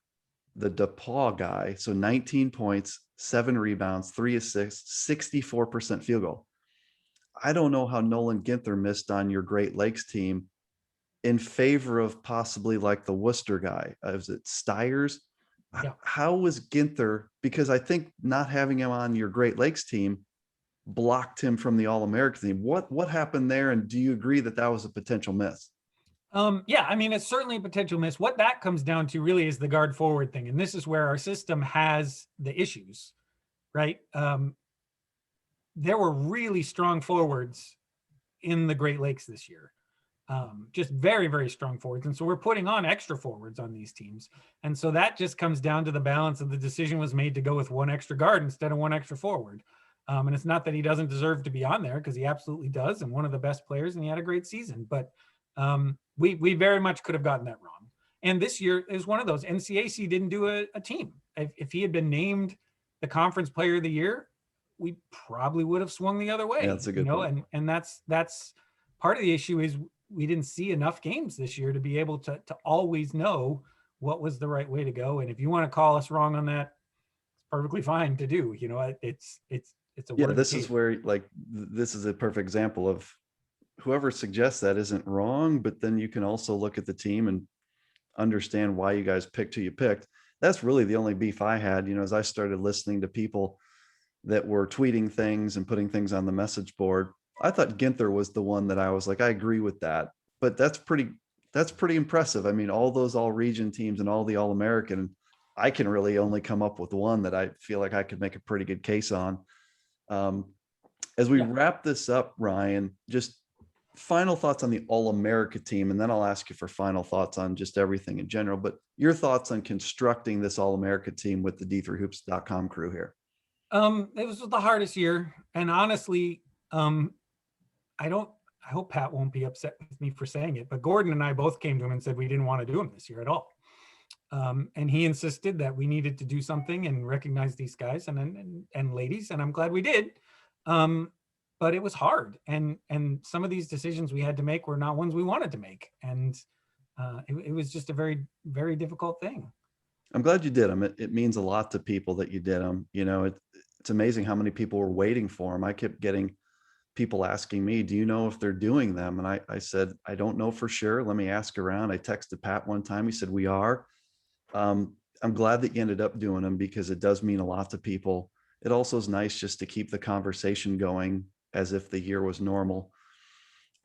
[SPEAKER 1] the DePaul guy, so 19 points, 7 rebounds, 3 assists, 64% field goal. I don't know how Nolan Ginther missed on your Great Lakes team in favor of possibly like the Worcester guy. Was it Stiers? Yeah. How was Ginther? Because I think not having him on your Great Lakes team blocked him from the All-American team. What happened there? And do you agree that that was a potential miss?
[SPEAKER 2] Yeah, I mean, it's certainly a potential miss. What that comes down to really is the guard forward thing. And this is where our system has the issues, right? There were really strong forwards in the Great Lakes this year. Just very, very strong forwards. And so we're putting on extra forwards on these teams. And so that just comes down to the balance of the decision was made to go with 1 extra guard instead of 1 extra forward. And it's not that he doesn't deserve to be on there, because he absolutely does, and one of the best players, and he had a great season. But we very much could have gotten that wrong. And this year is one of those. NCAC didn't do a team. If he had been named the conference player of the year, we probably would have swung the other way.
[SPEAKER 1] Yeah, that's a good point.
[SPEAKER 2] And that's part of the issue is we didn't see enough games this year to be able to always know what was the right way to go. And if you want to call us wrong on that, it's perfectly fine to do. It's a
[SPEAKER 1] this is where, like, this is a perfect example of whoever suggests that isn't wrong, but then you can also look at the team and understand why you guys picked who you picked. That's really the only beef I had, as I started listening to people that were tweeting things and putting things on the message board. I thought Ginther was the one that I was like, I agree with that, but that's pretty impressive. I mean, all those all region teams and all the all American, I can really only come up with one that I feel like I could make a pretty good case on. Um, as we
[SPEAKER 2] Yeah.
[SPEAKER 1] wrap this up, Ryan, just final thoughts on the all America team, and then I'll ask you for final thoughts on just everything in general, but your thoughts on constructing this all America team with the D3Hoops.com crew here.
[SPEAKER 2] It was the hardest year. And honestly, um, I hope Pat won't be upset with me for saying it, but Gordon and I both came to him and said we didn't want to do him this year at all. And he insisted that we needed to do something and recognize these guys and ladies, and I'm glad we did. But it was hard, and some of these decisions we had to make were not ones we wanted to make, and it was just a very, very difficult thing.
[SPEAKER 1] I'm glad you did them. It means a lot to people that you did them. It's amazing how many people were waiting for them. I kept getting people asking me, do you know if they're doing them? And I said, I don't know for sure. Let me ask around. I texted Pat one time. He said, we are. I'm glad that you ended up doing them because it does mean a lot to people. It also is nice just to keep the conversation going as if the year was normal.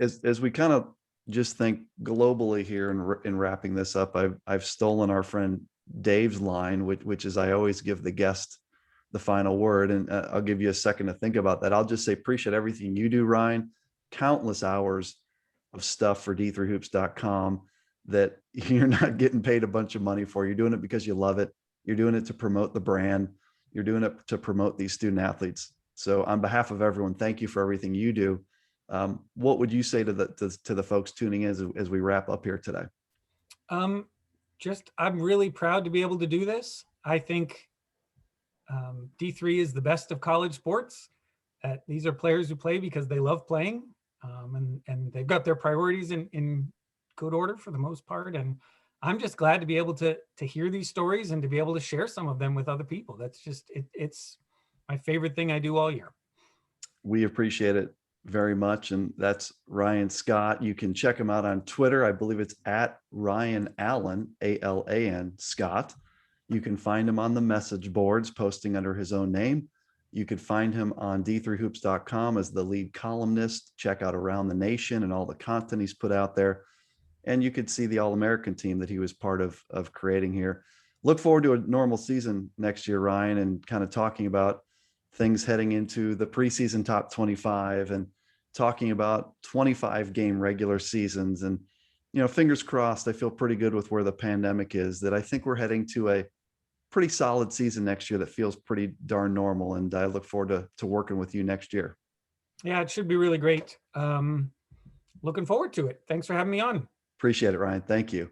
[SPEAKER 1] As we kind of just think globally here in wrapping this up, I've stolen our friend Dave's line, which is I always give the guest the final word, and I'll give you a second to think about that. I'll just say appreciate everything you do, Ryan. Countless hours of stuff for D3Hoops.com that you're not getting paid a bunch of money for. You're doing it because you love it. You're doing it to promote the brand. You're doing it to promote these student athletes. So on behalf of everyone, thank you for everything you do. What would you say to the folks tuning in as we wrap up here today?
[SPEAKER 2] I'm really proud to be able to do this. I think D3 is the best of college sports. These are players who play because they love playing, and they've got their priorities in good order for the most part. And I'm just glad to be able to hear these stories and to be able to share some of them with other people. That's just it's my favorite thing I do all year.
[SPEAKER 1] We appreciate it very much. And that's Ryan Scott. You can check him out on Twitter. I believe it's at Ryan Allen, ALAN Scott. You can find him on the message boards posting under his own name. You could find him on D3Hoops.com as the lead columnist. Check out Around the Nation and all the content he's put out there. And you could see the All-American team that he was part of creating here. Look forward to a normal season next year, Ryan, and kind of talking about things heading into the preseason top 25 and talking about 25 game regular seasons. And, fingers crossed, I feel pretty good with where the pandemic is, that I think we're heading to a pretty solid season next year that feels pretty darn normal. And I look forward to working with you next year.
[SPEAKER 2] Yeah, it should be really great. Looking forward to it. Thanks for having me on.
[SPEAKER 1] Appreciate it, Ryan. Thank you.